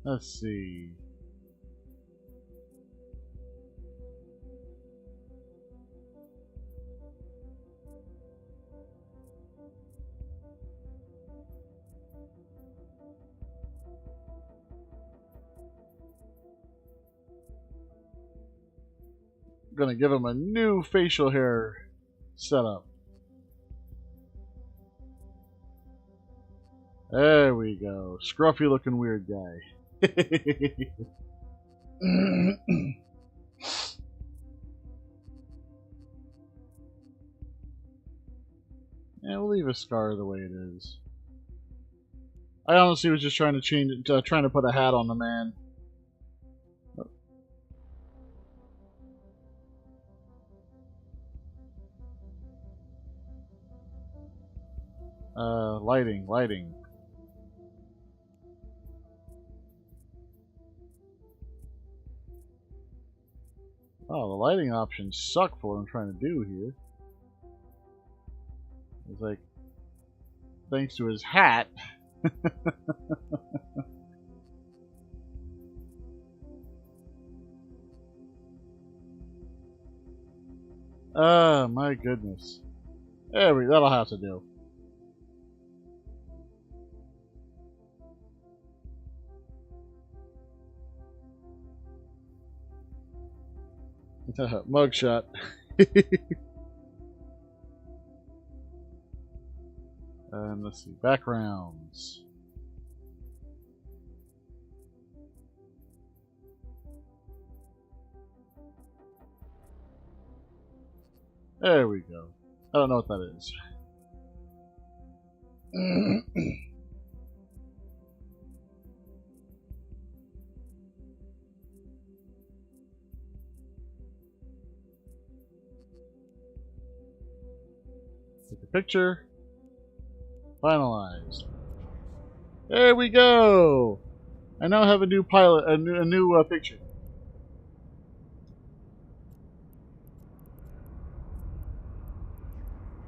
Let's see. I'm gonna give him a new facial hair setup. There we go. Scruffy looking weird guy. Yeah, we'll leave a scar the way it is. I honestly was just trying to change it, trying to put a hat on the man. Lighting. Oh, the lighting options suck for what I'm trying to do here. It's like, thanks to his hat. My goodness. That'll have to do. Mugshot. And let's see, backgrounds. There we go. I don't know what that is. Take a picture. Finalized. There we go. I now have a new pilot, a new picture.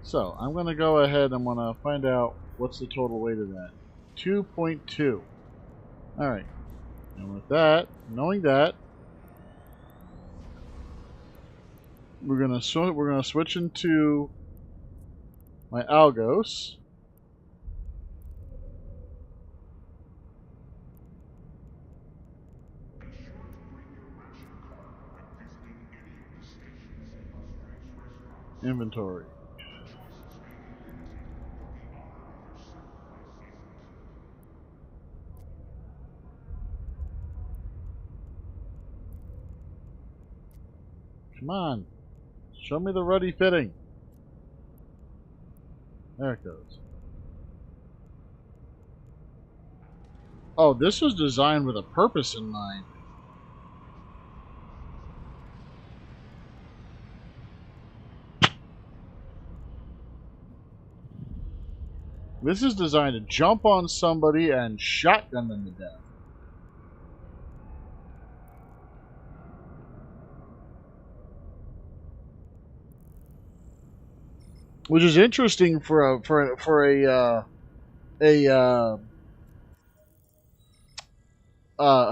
So I'm going to go ahead and I'm going to find out what's the total weight of that. 2.2. All right. And with that, knowing that, we're going to switch into my Algos. Inventory. Come on. Show me the ruddy fitting. There it goes. Oh, this was designed with a purpose in mind. This is designed to jump on somebody and shotgun them to death. Which is interesting for a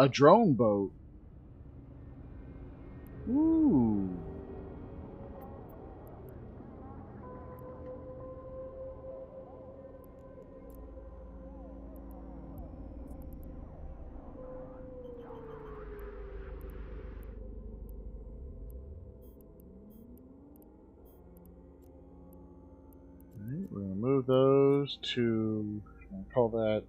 drone boat. Ooh. Alright, we're going to move those to, I'll call that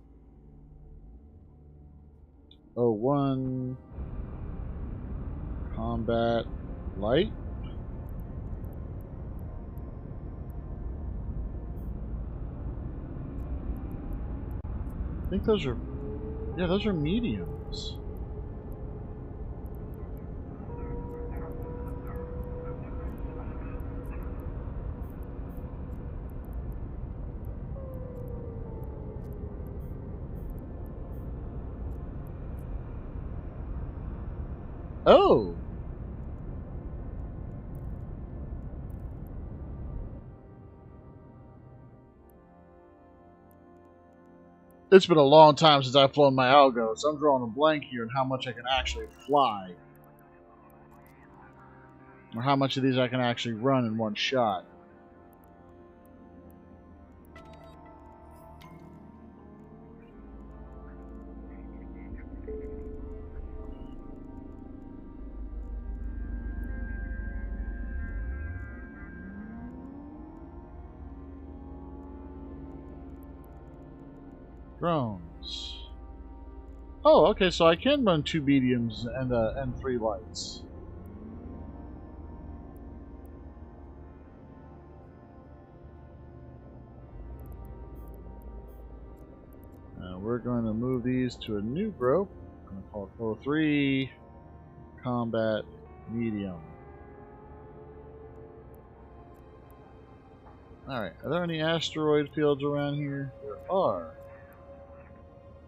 01 Combat Light. I think those are, yeah, those are mediums. Oh! It's been a long time since I've flown my Algo, so I'm drawing a blank here on how much I can actually fly. Or how much of these I can actually run in one shot. Drones. Oh, okay, so I can run 2 mediums and 3 lights. We're going to move these to a new group. I'm going to call it 03 Combat Medium. Alright, are there any asteroid fields around here? There are.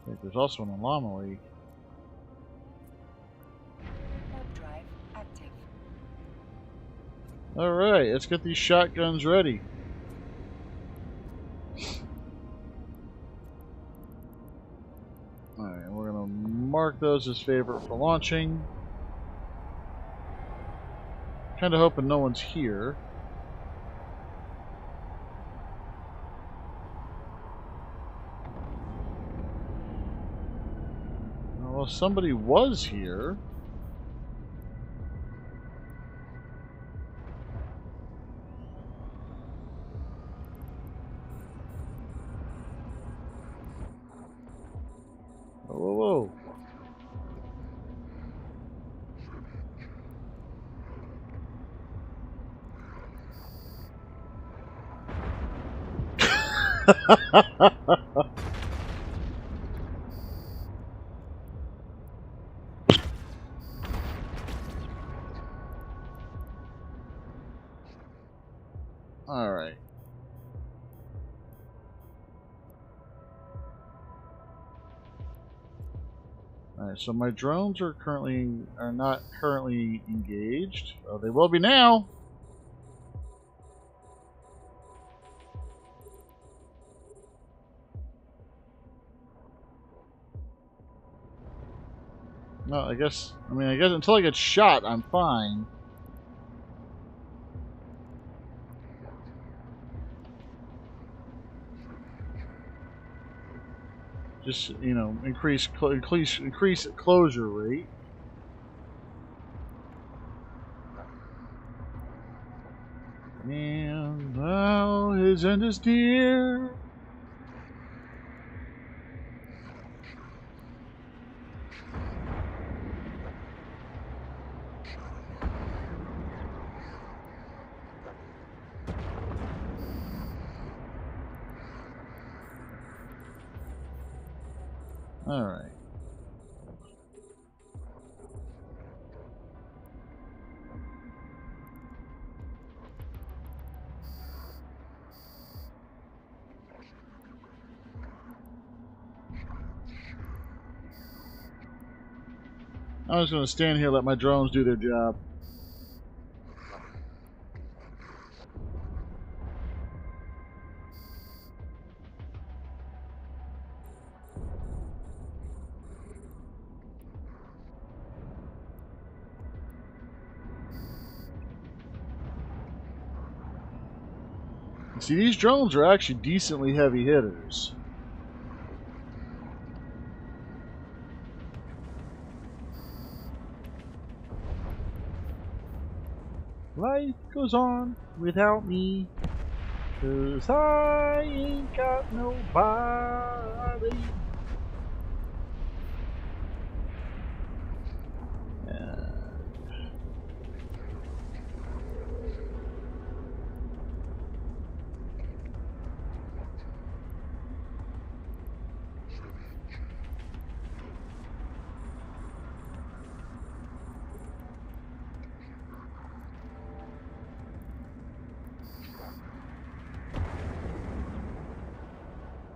I think there's also an anomaly. Warp drive active. Alright, let's get these shotguns ready. mark those as favorite for launching. Kind of hoping no one's here. Well, somebody was here. Whoa, whoa. All right. All right. So my drones are not currently engaged. Oh, they will be now. No, I guess until I get shot, I'm fine. Just, you know, increase closure rate. And now his end is near. All right. I'm just going to stand here and let my drones do their job. See, these drones are actually decently heavy hitters. Life goes on without me, 'cause I ain't got nobody.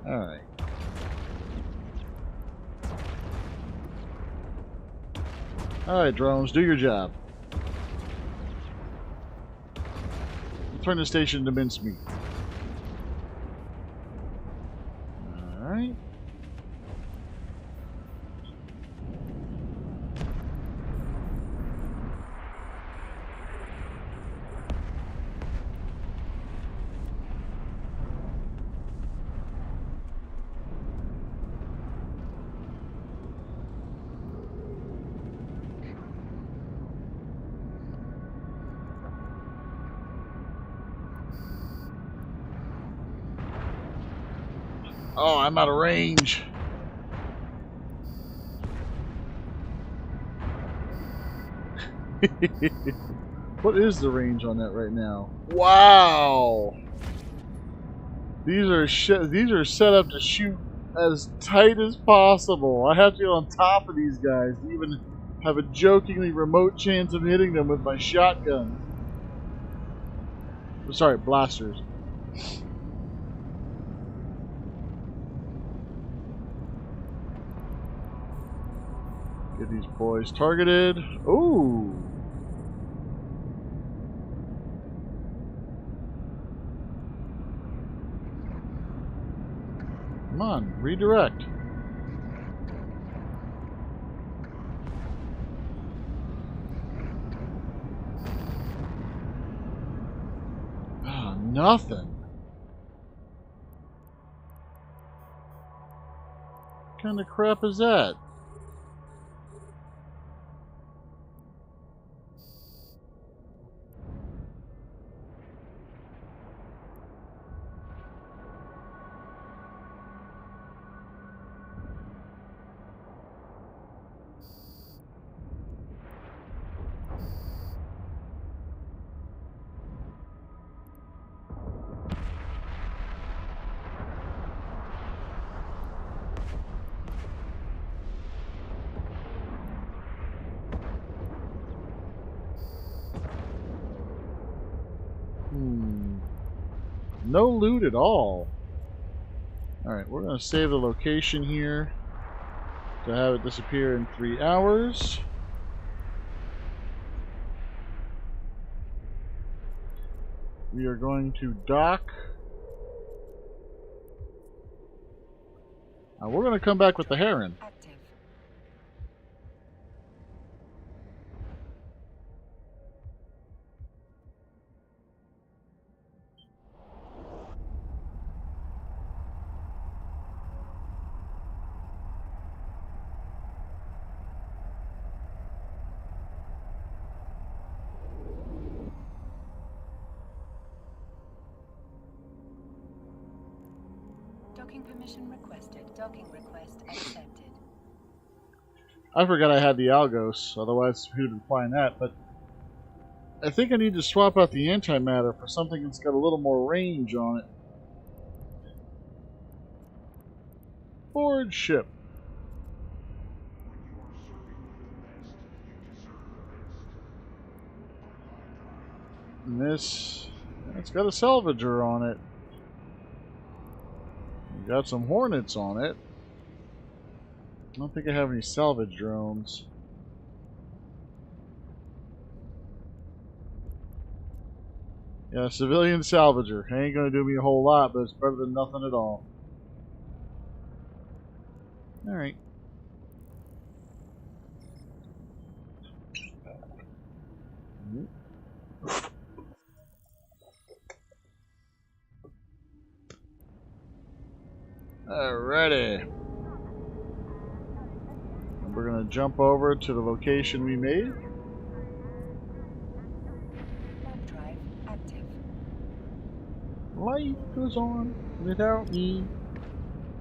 Alright. Alright, drones, do your job. Turn the station into mincemeat. Alright. Oh, I'm out of range. What is the range on that right now? Wow. These are set up to shoot as tight as possible. I have to get on top of these guys to even have a jokingly remote chance of hitting them with my shotgun. Sorry, blasters. Get these boys targeted. Ooh. Come on, redirect. Nothing. What kind of crap is that? No loot at all. Alright, we're going to save the location here to have it disappear in 3 hours. We are going to dock. Now we're going to come back with the heron. Active. Docking permission requested. Docking request accepted. I forgot I had the Algos, otherwise we would have been flying that, but I think I need to swap out the antimatter for something that's got a little more range on it. Board ship. And this, it's got a salvager on it. We got some Hornets on it. I don't think I have any salvage drones. Yeah, civilian salvager. Ain't gonna do me a whole lot, but it's better than nothing at all. Alright. Alrighty. And we're gonna jump over to the location we made. Warp drive active. Life goes on without me,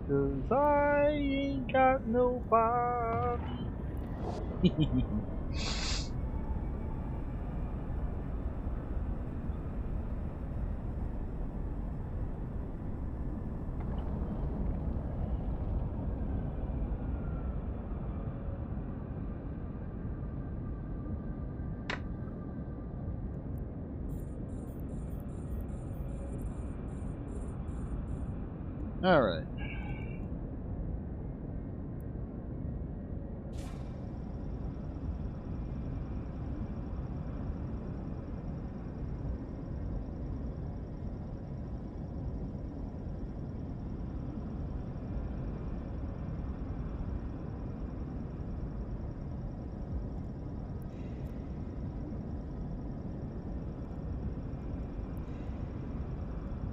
'cause I ain't got nobody. Alright.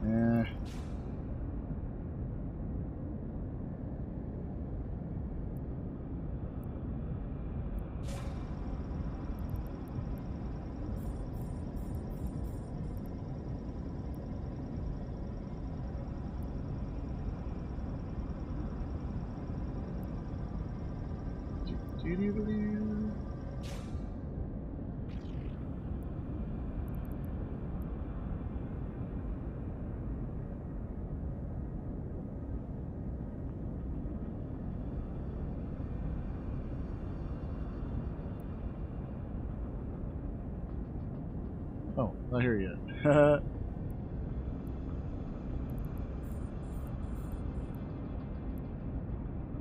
Eh. Doo-doo-doo-doo. Oh, not here yet.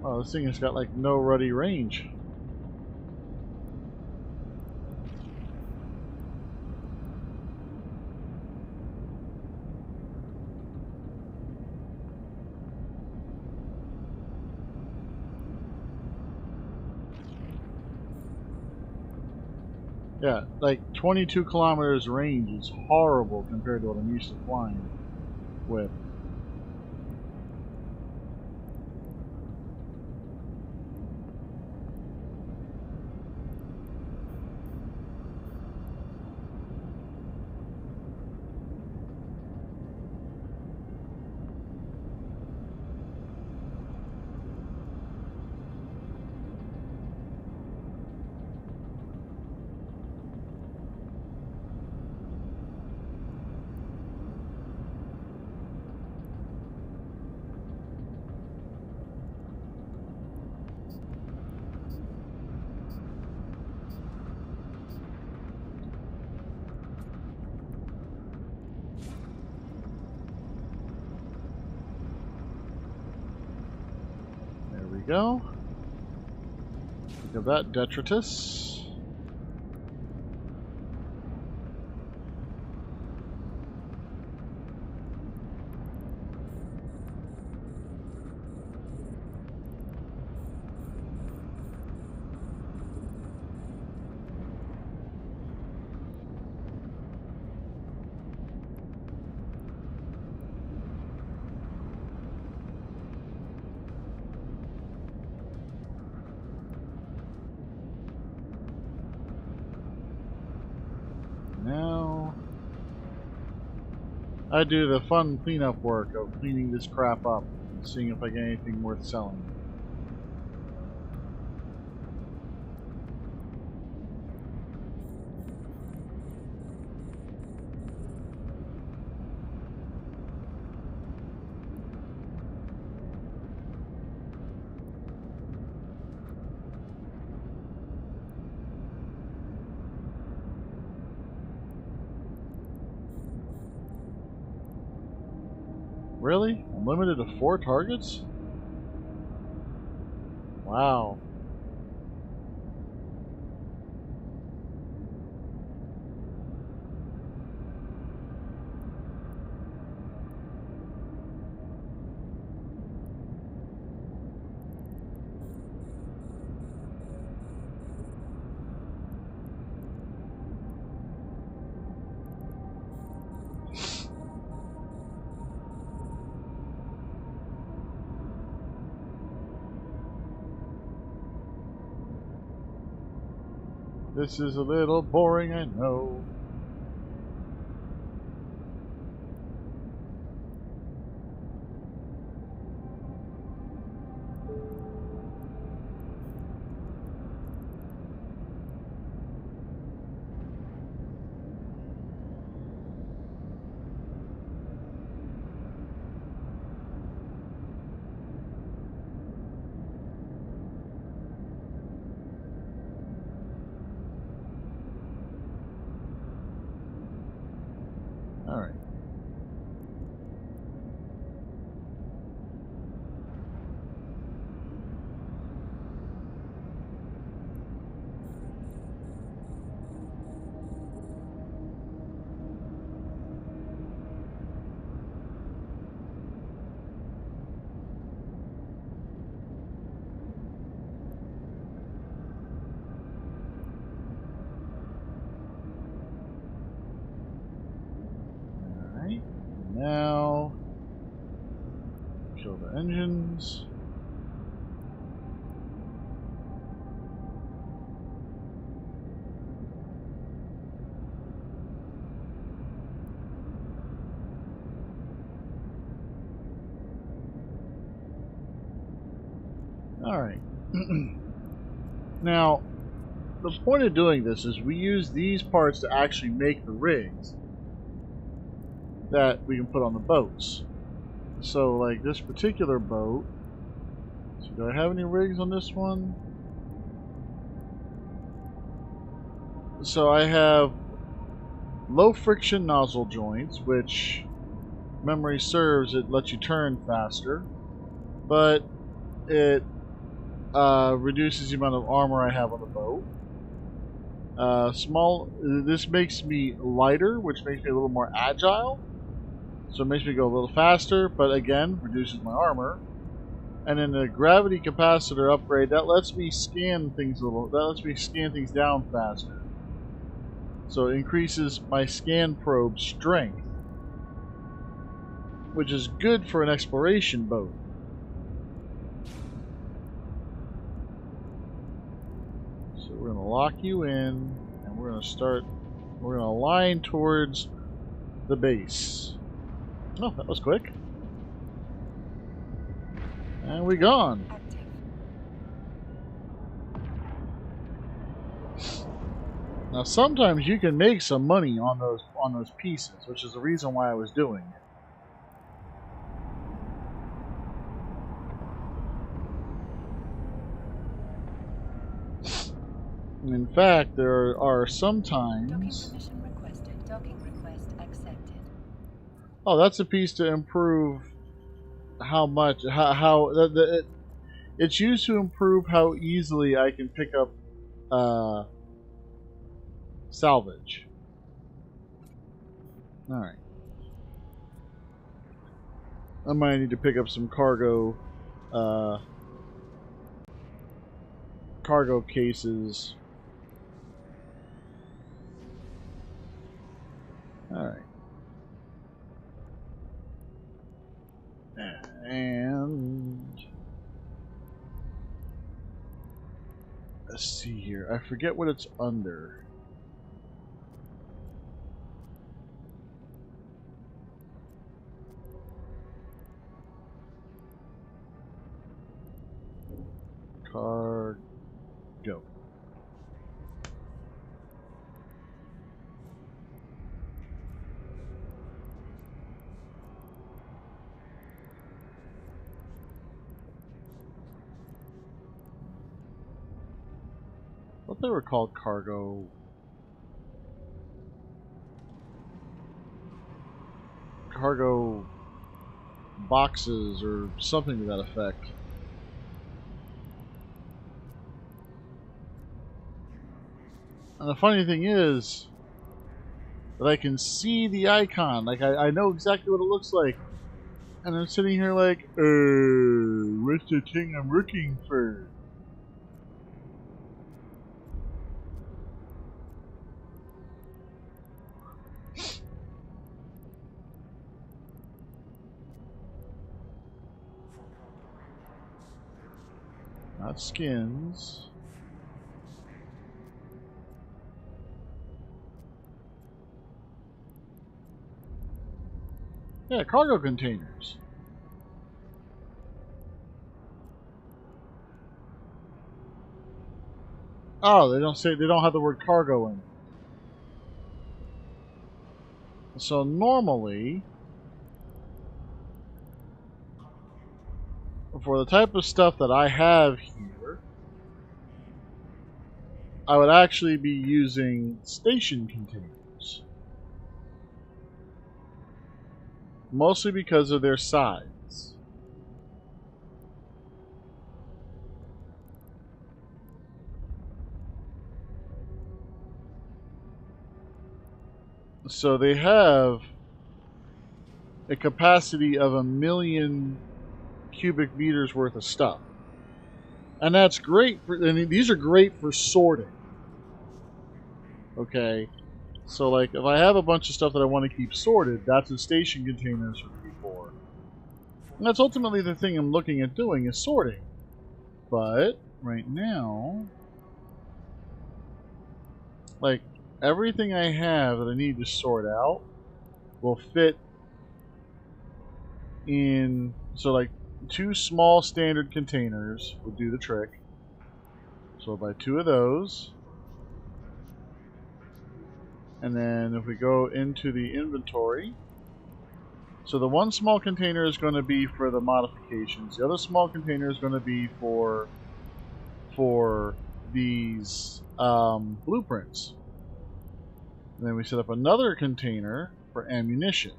Oh, this thing has got like no ruddy range. Yeah, like 22 kilometers range is horrible compared to what I'm used to flying with. There we go. Think of that, detritus. Now, I do the fun cleanup work of cleaning this crap up and seeing if I get anything worth selling. Really? I'm limited to 4 targets? Wow. This is a little boring, I know. Alright. Alright. Now, kill the engines. Alright. Now, the point of doing this is we use these parts to actually make the rigs that we can put on the boats. So, like this particular boat. So, do I have any rigs on this one? So, I have low friction nozzle joints, which, memory serves, it lets you turn faster, but it reduces the amount of armor I have on the boat. This makes me lighter, which makes me a little more agile. So it makes me go a little faster, but again, reduces my armor. And then the gravity capacitor upgrade, that lets me scan things down faster. So it increases my scan probe strength, which is good for an exploration boat. So we're going to lock you in, and we're going to align towards the base. Oh, that was quick. And we're gone. Active. Now sometimes you can make some money on those pieces, which is the reason why I was doing it. In fact, there are some Docking times. permission requested. Docking request accepted. Oh, that's a piece to improve how much it's used to improve how easily I can pick up salvage. All right, I might need to pick up some cargo cases. All right. And let's see here. I forget what it's under. Cargo. I thought they were called cargo boxes or something to that effect. And the funny thing is that I can see the icon. Like, I know exactly what it looks like. And I'm sitting here like, what's the thing I'm looking for? Not skins. Yeah, cargo containers. Oh, they don't have the word cargo in it. So normally, for the type of stuff that I have here, I would actually be using station containers. Mostly because of their size. So they have a capacity of 1,000,000 cubic meters worth of stuff. And that's great for, and these are great for sorting. Okay? So like if I have a bunch of stuff that I want to keep sorted, that's what station containers would be for. And that's ultimately the thing I'm looking at doing is sorting. But right now, like everything I have that I need to sort out will fit in, so like 2 small standard containers would do the trick. So I'll buy 2 of those. And then if we go into the inventory, so the 1 small container is going to be for the modifications. The other small container is going to be for these blueprints. And then we set up another container for ammunition.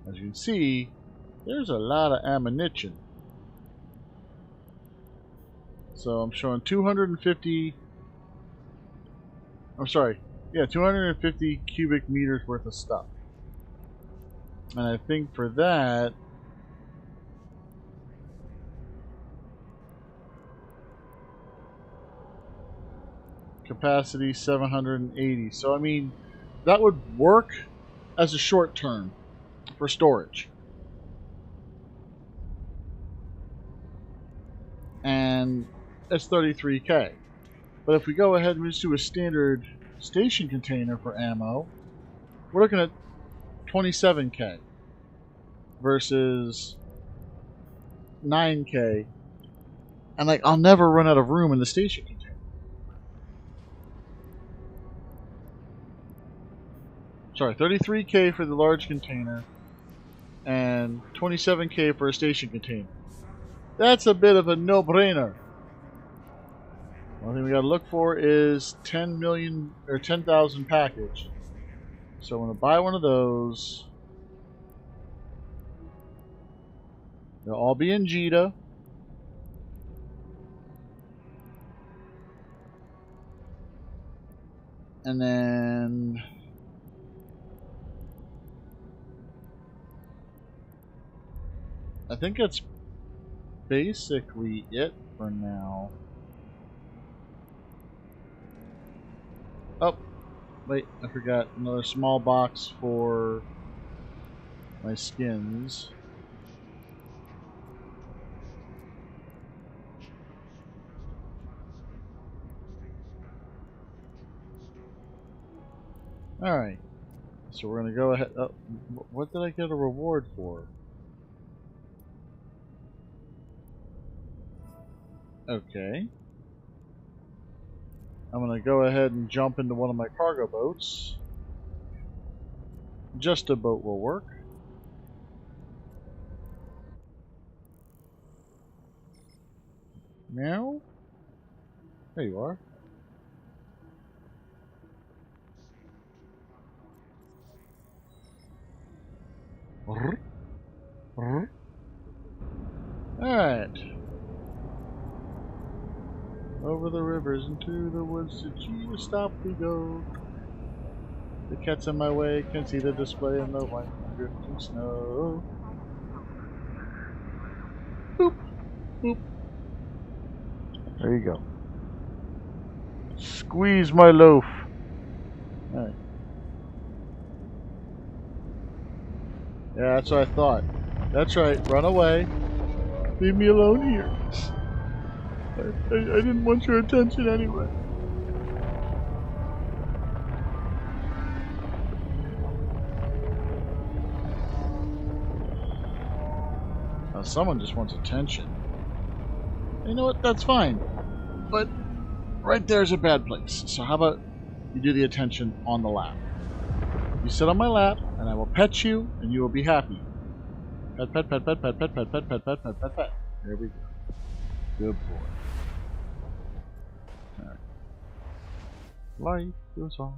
As you can see, there's a lot of ammunition. So I'm showing 250. I'm sorry. Yeah, 250 cubic meters worth of stuff. And I think for that, Capacity 780. So I mean, that would work as a short term for storage. And it's 33k. But if we go ahead and just do a standard station container for ammo, we're looking at 27k versus 9k. And like, I'll never run out of room in the station container. Sorry, 33k for the large container and 27k for a station container. That's a bit of a no-brainer. One thing we gotta look for is 10 million or 10,000 package. So I'm gonna buy one of those. They'll all be in Jita. And then I think that's basically it for now. Oh, wait, I forgot another small box for my skins. Alright, so we're going to go ahead. Oh, what did I get a reward for? Okay. I'm going to go ahead and jump into one of my cargo boats. Just a boat will work. Meow? There you are. Alright. Over the rivers into the woods to Jita stop we go. The cat's in my way, can see the display in the white drifting snow. Boop, boop. There you go. Squeeze my loaf. Alright. Yeah, that's what I thought. That's right, run away. Leave me alone here. I didn't want your attention anyway. Now someone just wants attention. You know what? That's fine. But right there's a bad place. So how about you do the attention on the lap? You sit on my lap, and I will pet you, and you will be happy. Pet, pet, pet, pet, pet, pet, pet, pet, pet, pet, pet, pet, pet. There we go. Good boy. Life goes on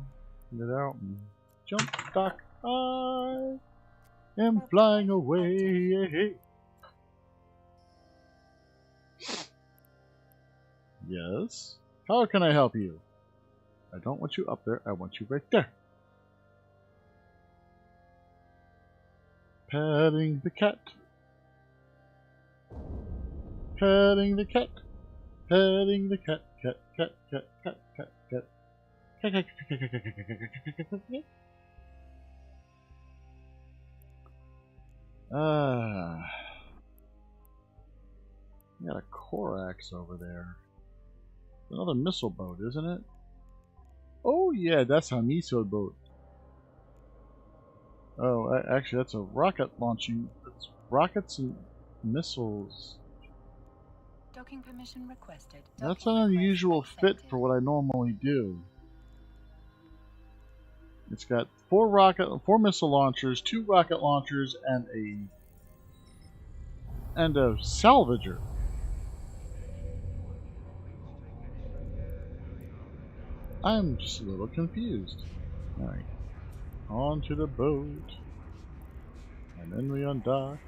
without me. Jump, dock, I am flying away. Yes? How can I help you? I don't want you up there, I want you right there. Petting the cat. Petting the cat. Petting the cat. Cat, cat, cat, cat, cat, cat. Got a Corax over there. Another missile boat, isn't it? Oh yeah, that's a missile boat. Oh, actually, that's a rocket launching. It's rockets and missiles. Docking permission requested. That's an unusual fit for what I normally do. It's got four missile launchers, 2 rocket launchers, and a salvager. I'm just a little confused. Alright. Onto the boat. And then we undock.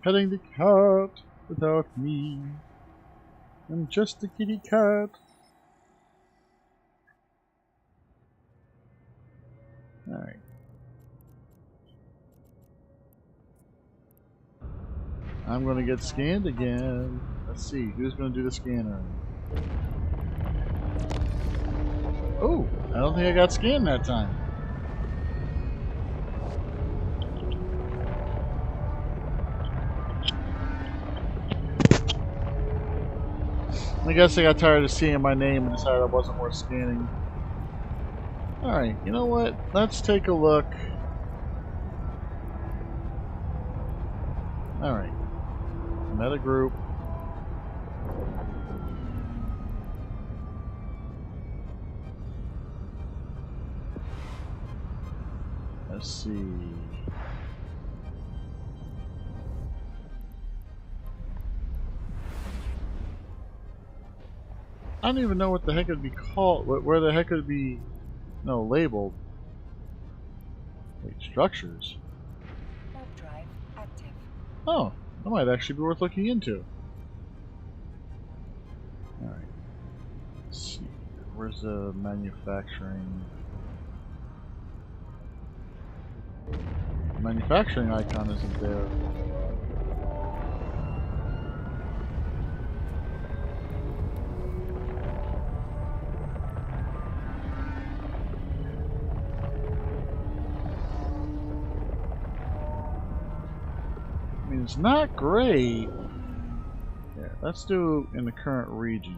Petting the cat without me. I'm just a kitty cat. Alright. I'm gonna get scanned again. Let's see, who's gonna do the scanner? Oh, I don't think I got scanned that time. I guess I got tired of seeing my name and decided I wasn't worth scanning. Alright, you know what? Let's take a look. Alright. Meta group. Let's see. I don't even know what the heck it'd be called. Where the heck it'd be, no, labeled. Wait, structures. Warp drive active. Oh, that might actually be worth looking into. Alright. Let's see. Where's the manufacturing? The manufacturing icon isn't there. I mean, it's not great. Yeah, let's do in the current region.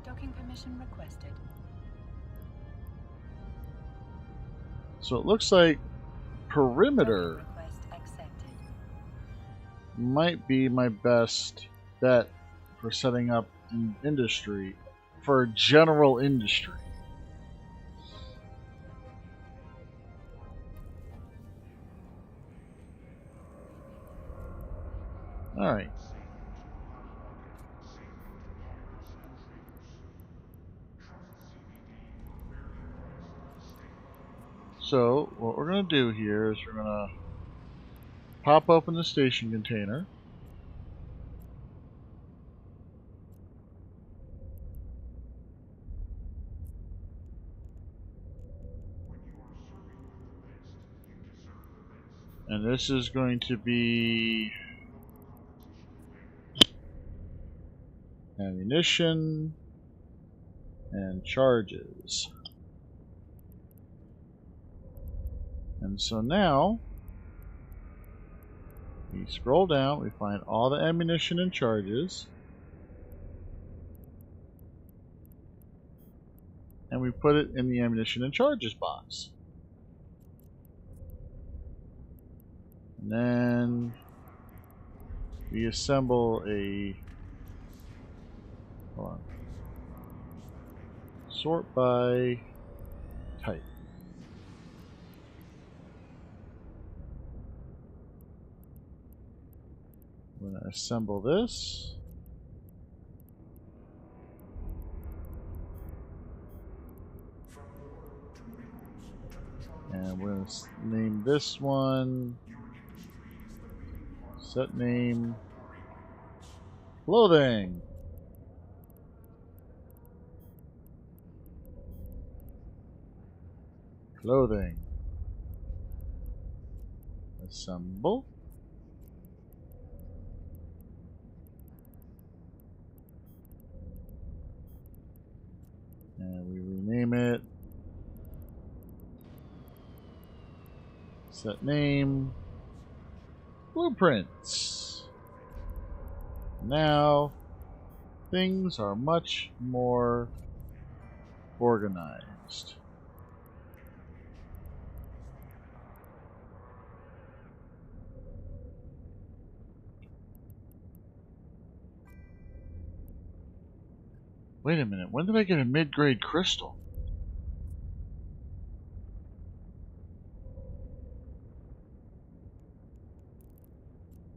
Docking permission requested. So it looks like perimeter Docking request accepted. might be my best bet for setting up an industry, for general industry. Alright. So, what we're going to do here is we're going to pop open the station container. And this is going to be ammunition and charges. And so now, we scroll down, we find all the ammunition and charges, and we put it in the ammunition and charges box. And then we assemble a, hold on, sort by type. I'm going to assemble this. And we're going to name this one, set name, clothing. Clothing. Assemble. And we rename it. Set name. Blueprints. Now things are much more organized. Wait a minute, when did I get a mid-grade crystal?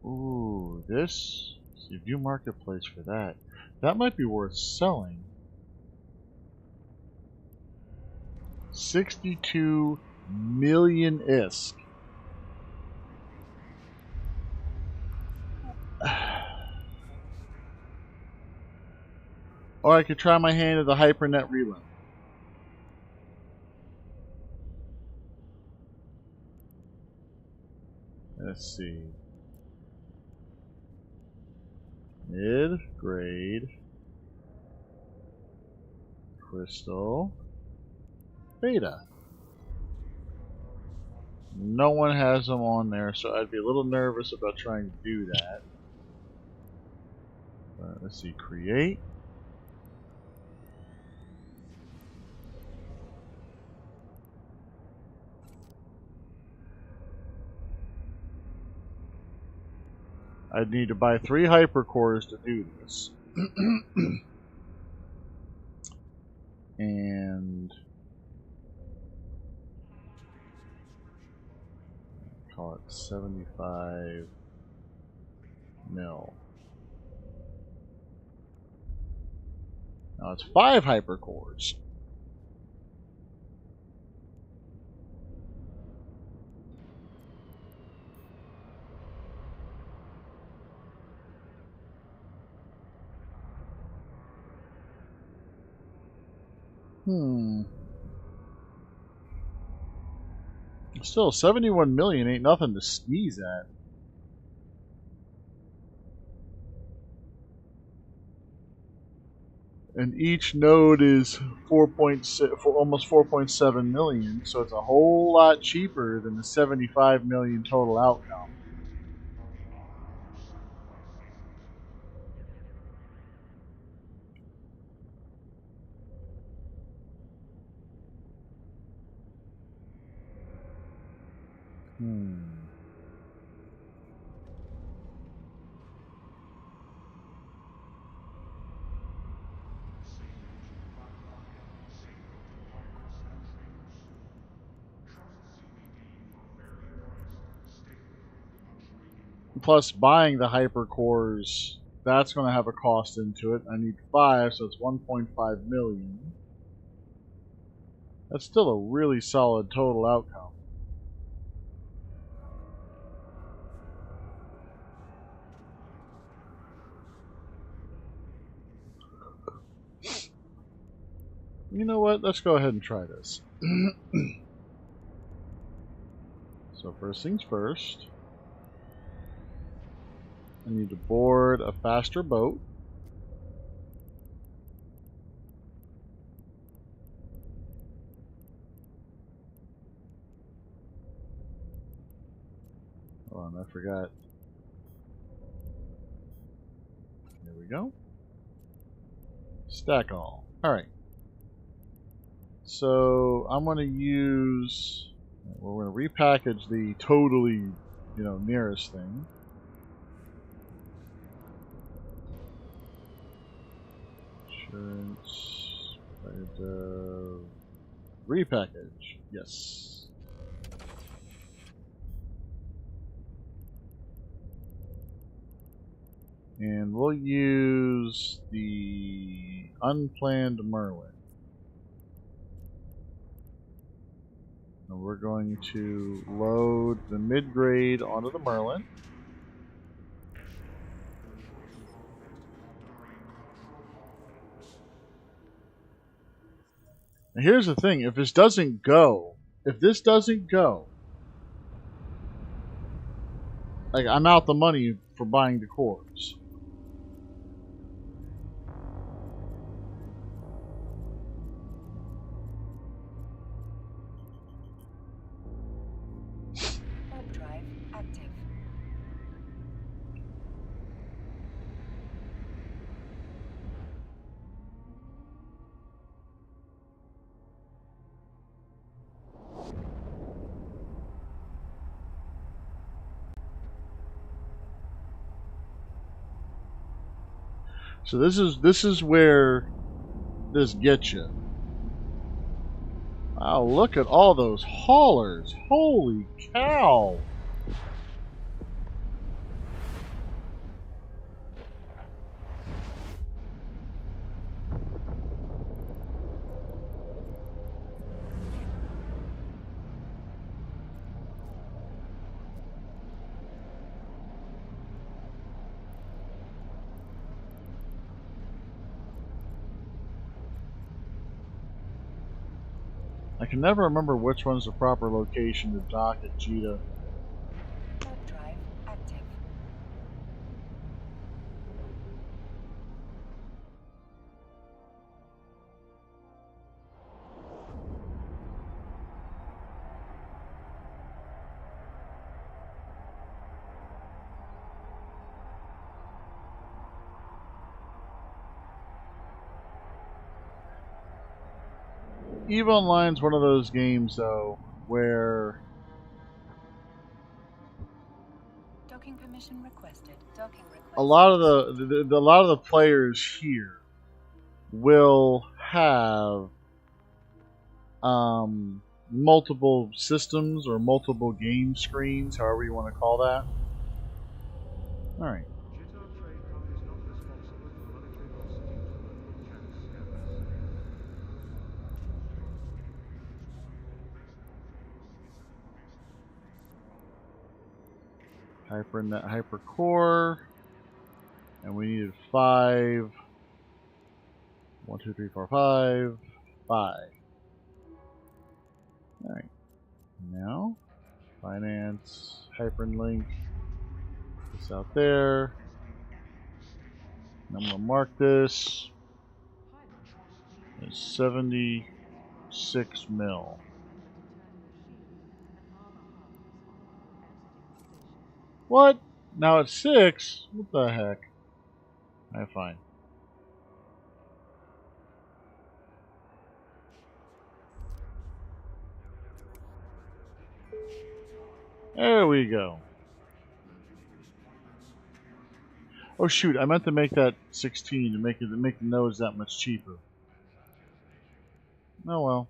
Ooh, this? See, view marketplace for that. That might be worth selling. 62 million ISK. Or I could try my hand at the HyperNet Relay. Let's see. Mid-grade crystal beta. No one has them on there, so I'd be a little nervous about trying to do that. Let's see, create. I'd need to buy 3 hypercores to do this. And call it 75 mil. Now it's 5 hypercores. Still, 71 million ain't nothing to sneeze at. And each node is 4.6, almost 4.7 million, so it's a whole lot cheaper than the 75 million total outcome. Plus, buying the hypercores, that's going to have a cost into it. I need 5, so it's 1.5 million. That's still a really solid total outcome. You know what? Let's go ahead and try this. So first things first. I need to board a faster boat. Hold on, I forgot. There we go. Stack all. Alright. So I'm going to use... We're going to repackage the totally, nearest thing. Insurance. Repackage. Yes. And we'll use the unplanned Merlin. And we're going to load the mid-grade onto the Merlin. Now here's the thing, if this doesn't go, like, I'm out the money for buying the cores. Warp drive active. So this is where this gets you. Wow, look at all those haulers. Holy cow. I can never remember which one's the proper location to dock at Jita. Warp drive active. EVE Online's one of those games, though, where Docking permission requested. Docking request. a lot of the players here will have multiple systems or multiple game screens, however you want to call that. All right. HyperNet, HyperCore, and we needed 5. 1, 2, 3, 4, 5. 5. All right. Now, finance, hyperlink, this out there. I'm gonna mark this as 76 mil. What? Now it's 6? What the heck? Alright, fine. There we go. Oh shoot, I meant to make that 16 to make the nose that much cheaper. Oh well.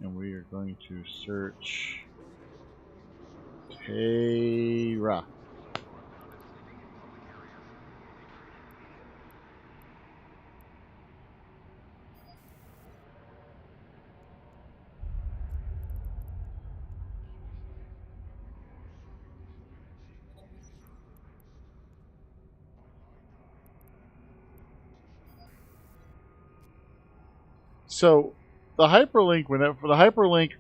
And we are going to search Terra. So the hyperlink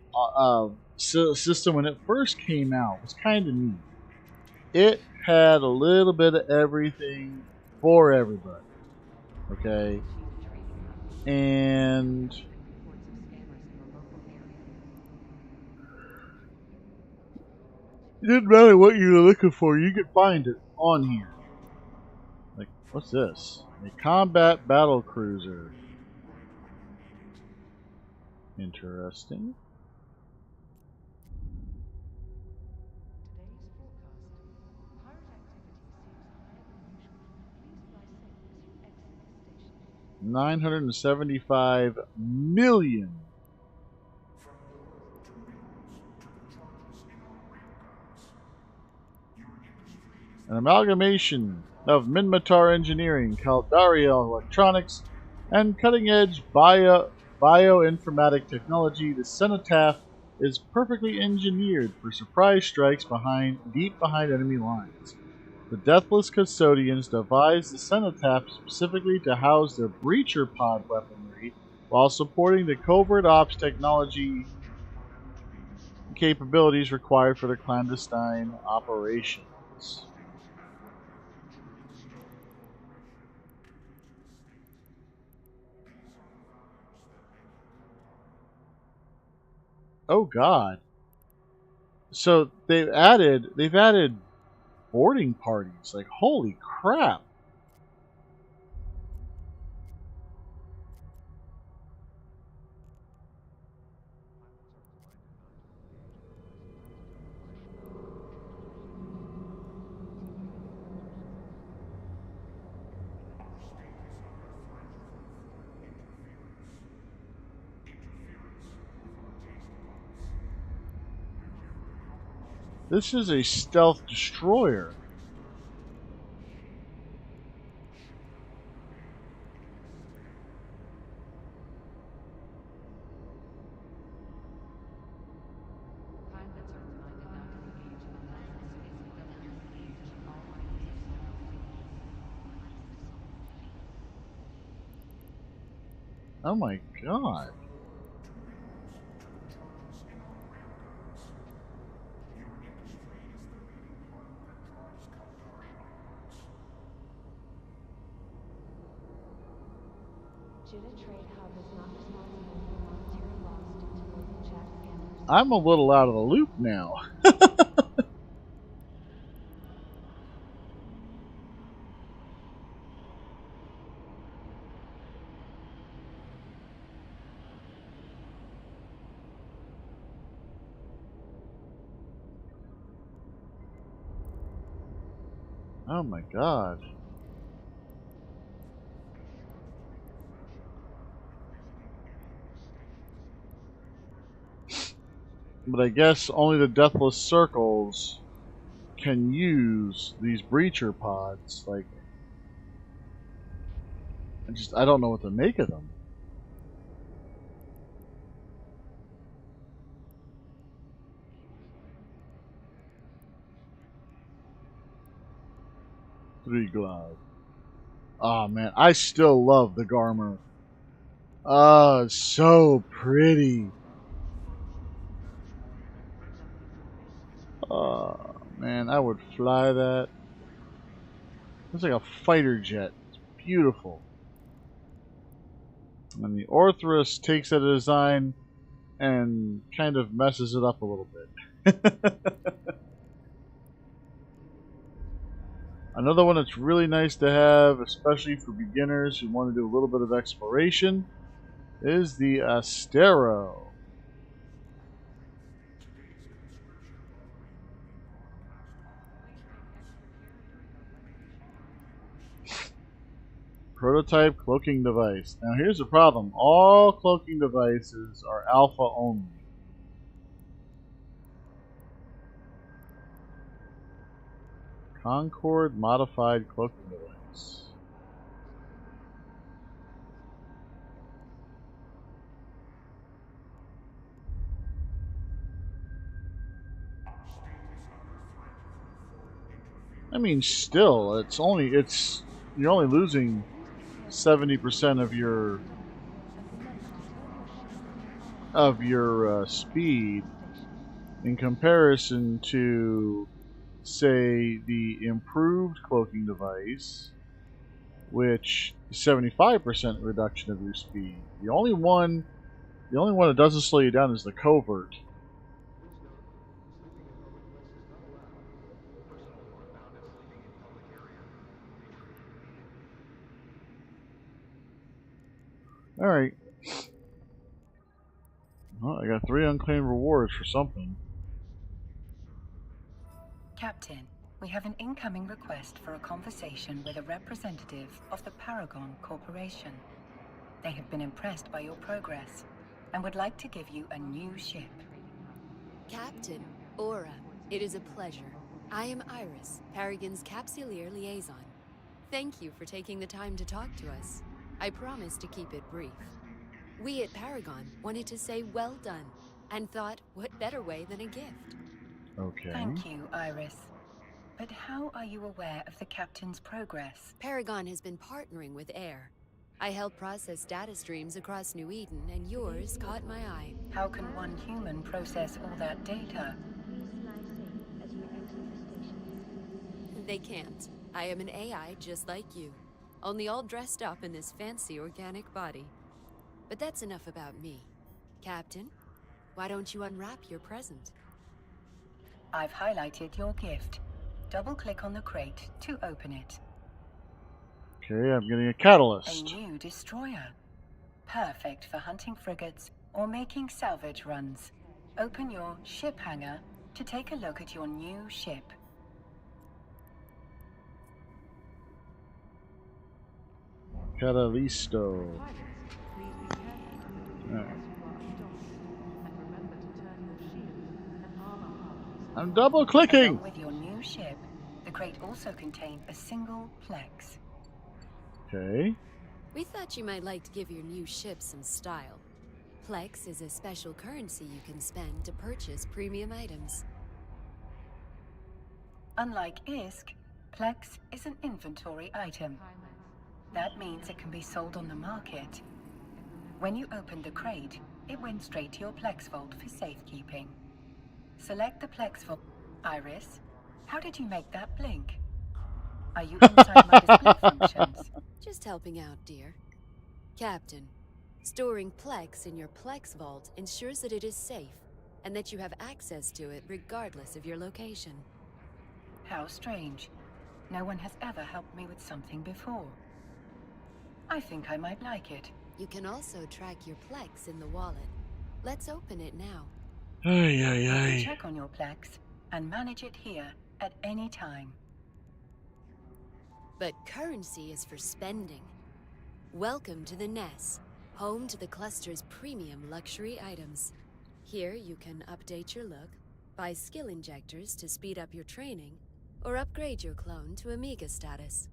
system when it first came out was kind of neat. It had a little bit of everything for everybody. Okay, and it didn't matter what you were looking for, you could find it on here. Like, what's this? A combat battle cruiser. Interesting. Today's forecast. Pirate activity seems higher than usual. Please fly safe as you exit the station. 975 million. An amalgamation of Minmatar Engineering, Caldariel Electronics, and cutting-edge bioinformatic technology, the Cenotaph is perfectly engineered for surprise strikes deep behind enemy lines. The Deathless Custodians devised the Cenotaph specifically to house their breacher pod weaponry while supporting the covert ops technology capabilities required for their clandestine operations. Oh God! So they've added boarding parties. Like, holy crap! This is a stealth destroyer. Pilots are reminded not to engage in unnecessary civilian engagement. All miners are Oh my God! I'm a little out of the loop now. Oh my god. But I guess only the Deathless Circles can use these breacher pods. Like, I don't know what to make of them. Three glide. Oh man, I still love the Garmer. Oh, so pretty. Oh man, I would fly that. It's like a fighter jet. It's beautiful. And the Orthrus takes that design and kind of messes it up a little bit. Another one that's really nice to have, especially for beginners who want to do a little bit of exploration, is the Astero. Prototype cloaking device. Now here's the problem. All cloaking devices are alpha only. Concord modified cloaking device. I mean, still, you're only losing 70% of your speed in comparison to, say, the improved cloaking device, which is 75% reduction of your speed. The only one that doesn't slow you down is the covert. Alright. Well, I got 3 unclaimed rewards for something. Captain, we have an incoming request for a conversation with a representative of the Paragon Corporation. They have been impressed by your progress and would like to give you a new ship. Captain, Aura, it is a pleasure. I am Iris, Paragon's Capsuleer Liaison. Thank you for taking the time to talk to us. I promise to keep it brief. We at Paragon wanted to say well done, and thought what better way than a gift. Okay. Thank you, Iris. But how are you aware of the Captain's progress? Paragon has been partnering with AIR. I help process data streams across New Eden, and yours caught my eye. How can one human process all that data? They can't. I am an AI just like you, only all dressed up in this fancy organic body. But that's enough about me. Captain, why don't you unwrap your present? I've highlighted your gift. Double-click on the crate to open it. Okay, I'm getting a A catalyst. new destroyer. Perfect for hunting frigates or making salvage runs. Open your ship hangar to take a look at your new ship. Catalisto. Please be careful Alright. as you are undocking, and remember to turn your shield and armor harness. I'm double clicking! Along with your new ship, the crate also contained a single Plex. Okay. We thought you might like to give your new ship some style. Plex is a special currency you can spend to purchase premium items. Unlike ISK, Plex is an inventory item. That means it can be sold on the market. When you opened the crate, it went straight to your Plex vault for safekeeping. Select the Plex vault. Iris, how did you make that blink? Are you inside my display functions? Just helping out, dear. Captain, storing Plex in your Plex vault ensures that it is safe, and that you have access to it regardless of your location. How strange. No one has ever helped me with something before. I think I might like it. You can also track your Plex in the wallet. Let's open it now. Ay, ay, You can ay. check on your Plex and manage it here at any time. But currency is for spending. Welcome to the Ness, home to the cluster's premium luxury items. Here you can update your look, buy skill injectors to speed up your training, or upgrade your clone to Amiga status.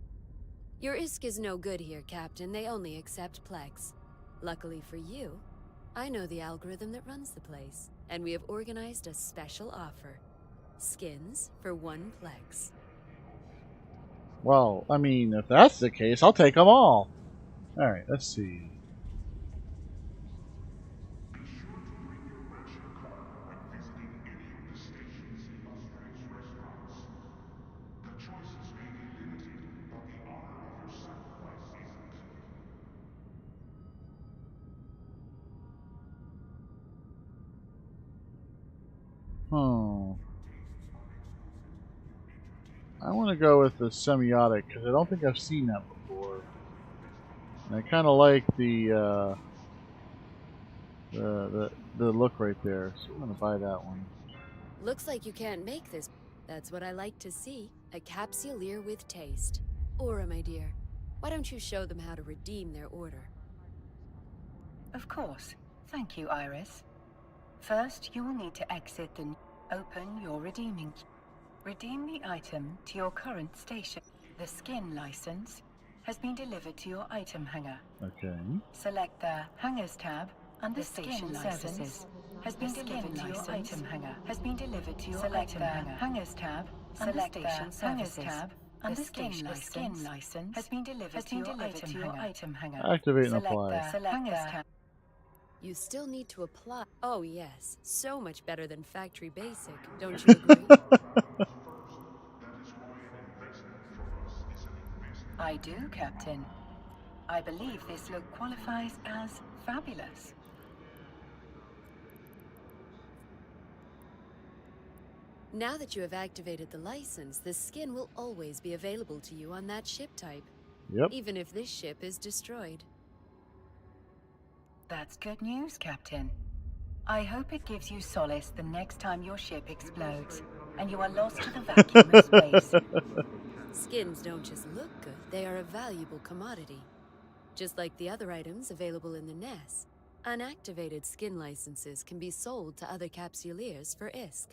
Your ISK is no good here, Captain. They only accept Plex. Luckily for you, I know the algorithm that runs the place, and we have organized a special offer. Skins for 1 Plex. Well, I mean, if that's the case, I'll take them all. Alright, let's see. I want to go with the semiotic because I don't think I've seen that before. And I kind of like the look right there, so I'm gonna buy that one. Looks like you can't make this. That's what I like to see. A capsuleer with taste. Aura, my dear, why don't you show them how to redeem their order? Of course. Thank you, Iris. First, you will need to exit and open your redeeming. Redeem the item to your current station. The skin license has been delivered to your item hangar. Okay. Select the Hangars tab under Station Services. Has been delivered to your item hangar. Has been delivered to your item hangar. Hangars tab. Select the Hangars tab under Station License. Has been delivered to your item hangar. Activate and apply. Hangars tab. You still need to apply. Oh yes, so much better than factory basic, don't you agree? I do, Captain. I believe this look qualifies as fabulous. Now that you have activated the license, the skin will always be available to you on that ship type. Yep. Even if this ship is destroyed. That's good news, Captain. I hope it gives you solace the next time your ship explodes, and you are lost to the vacuum of space. Skins don't just look good, they are a valuable commodity. Just like the other items available in the Ness, unactivated skin licenses can be sold to other capsuleers for ISK.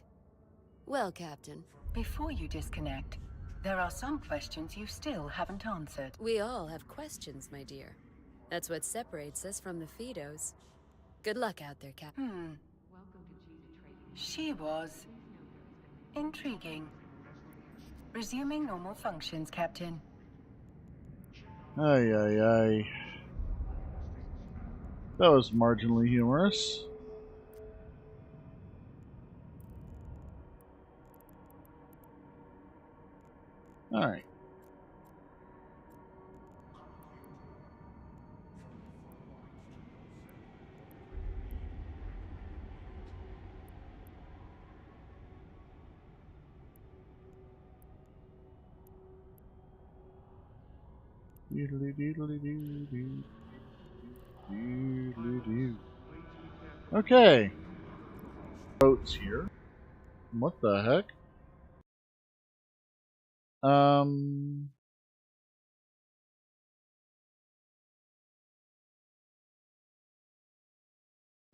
Well, Captain. Before you disconnect, there are some questions you still haven't answered. We all have questions, my dear. That's what separates us from the Fidos. Good luck out there, Captain. She was intriguing. Resuming normal functions, Captain. Ay, ay, ay. That was marginally humorous. Alright. Okay. Boats here. What the heck?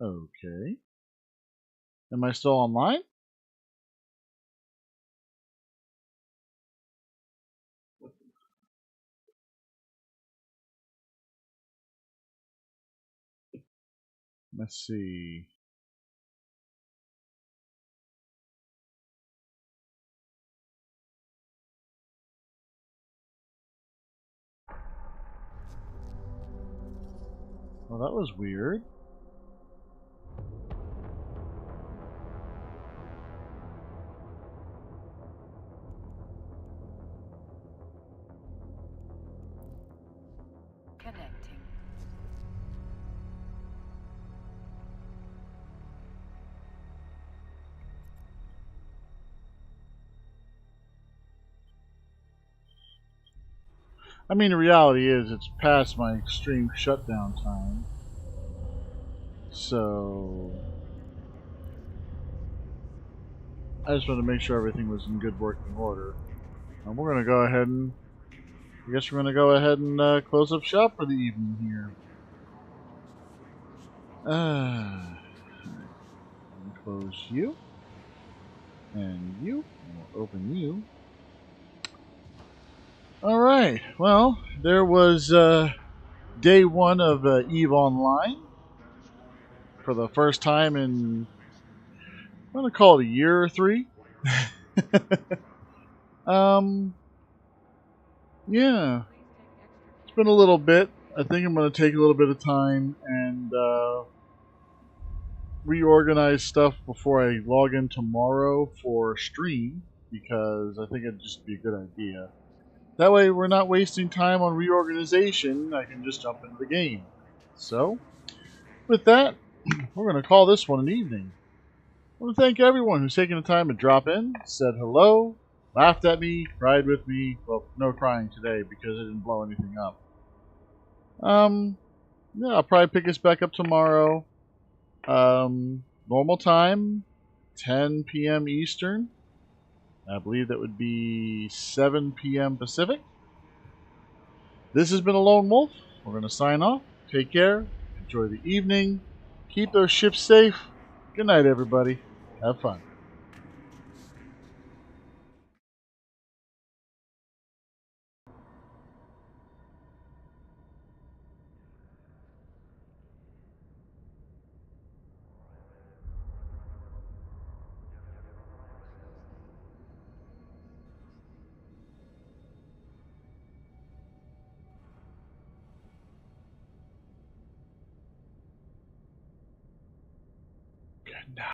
Okay. Am I still online? Let's see. Well, that was weird. Connecting. I mean, the reality is it's past my extreme shutdown time. So I just wanted to make sure everything was in good working order. And we're going to go ahead and I guess we're going to go ahead and close up shop for the evening here. Alright. Close you. And you. And we'll open you. Alright. Well, there was day one of EVE Online. For the first time in, I'm going to call it a year or three. Yeah. It's been a little bit. I think I'm going to take a little bit of time and reorganize stuff before I log in tomorrow for stream, because I think it'd just be a good idea. That way we're not wasting time on reorganization. I can just jump into the game. So, with that, we're going to call this one an evening. I want to thank everyone who's taken the time to drop in, said hello, laughed at me, cried with me. Well, no crying today because I didn't blow anything up. Yeah, I'll probably pick us back up tomorrow. Normal time, 10 p.m. Eastern. I believe that would be 7 p.m. Pacific. This has been a Lone Wolf. We're going to sign off. Take care. Enjoy the evening. Keep those ships safe. Good night, everybody. Have fun. Good night.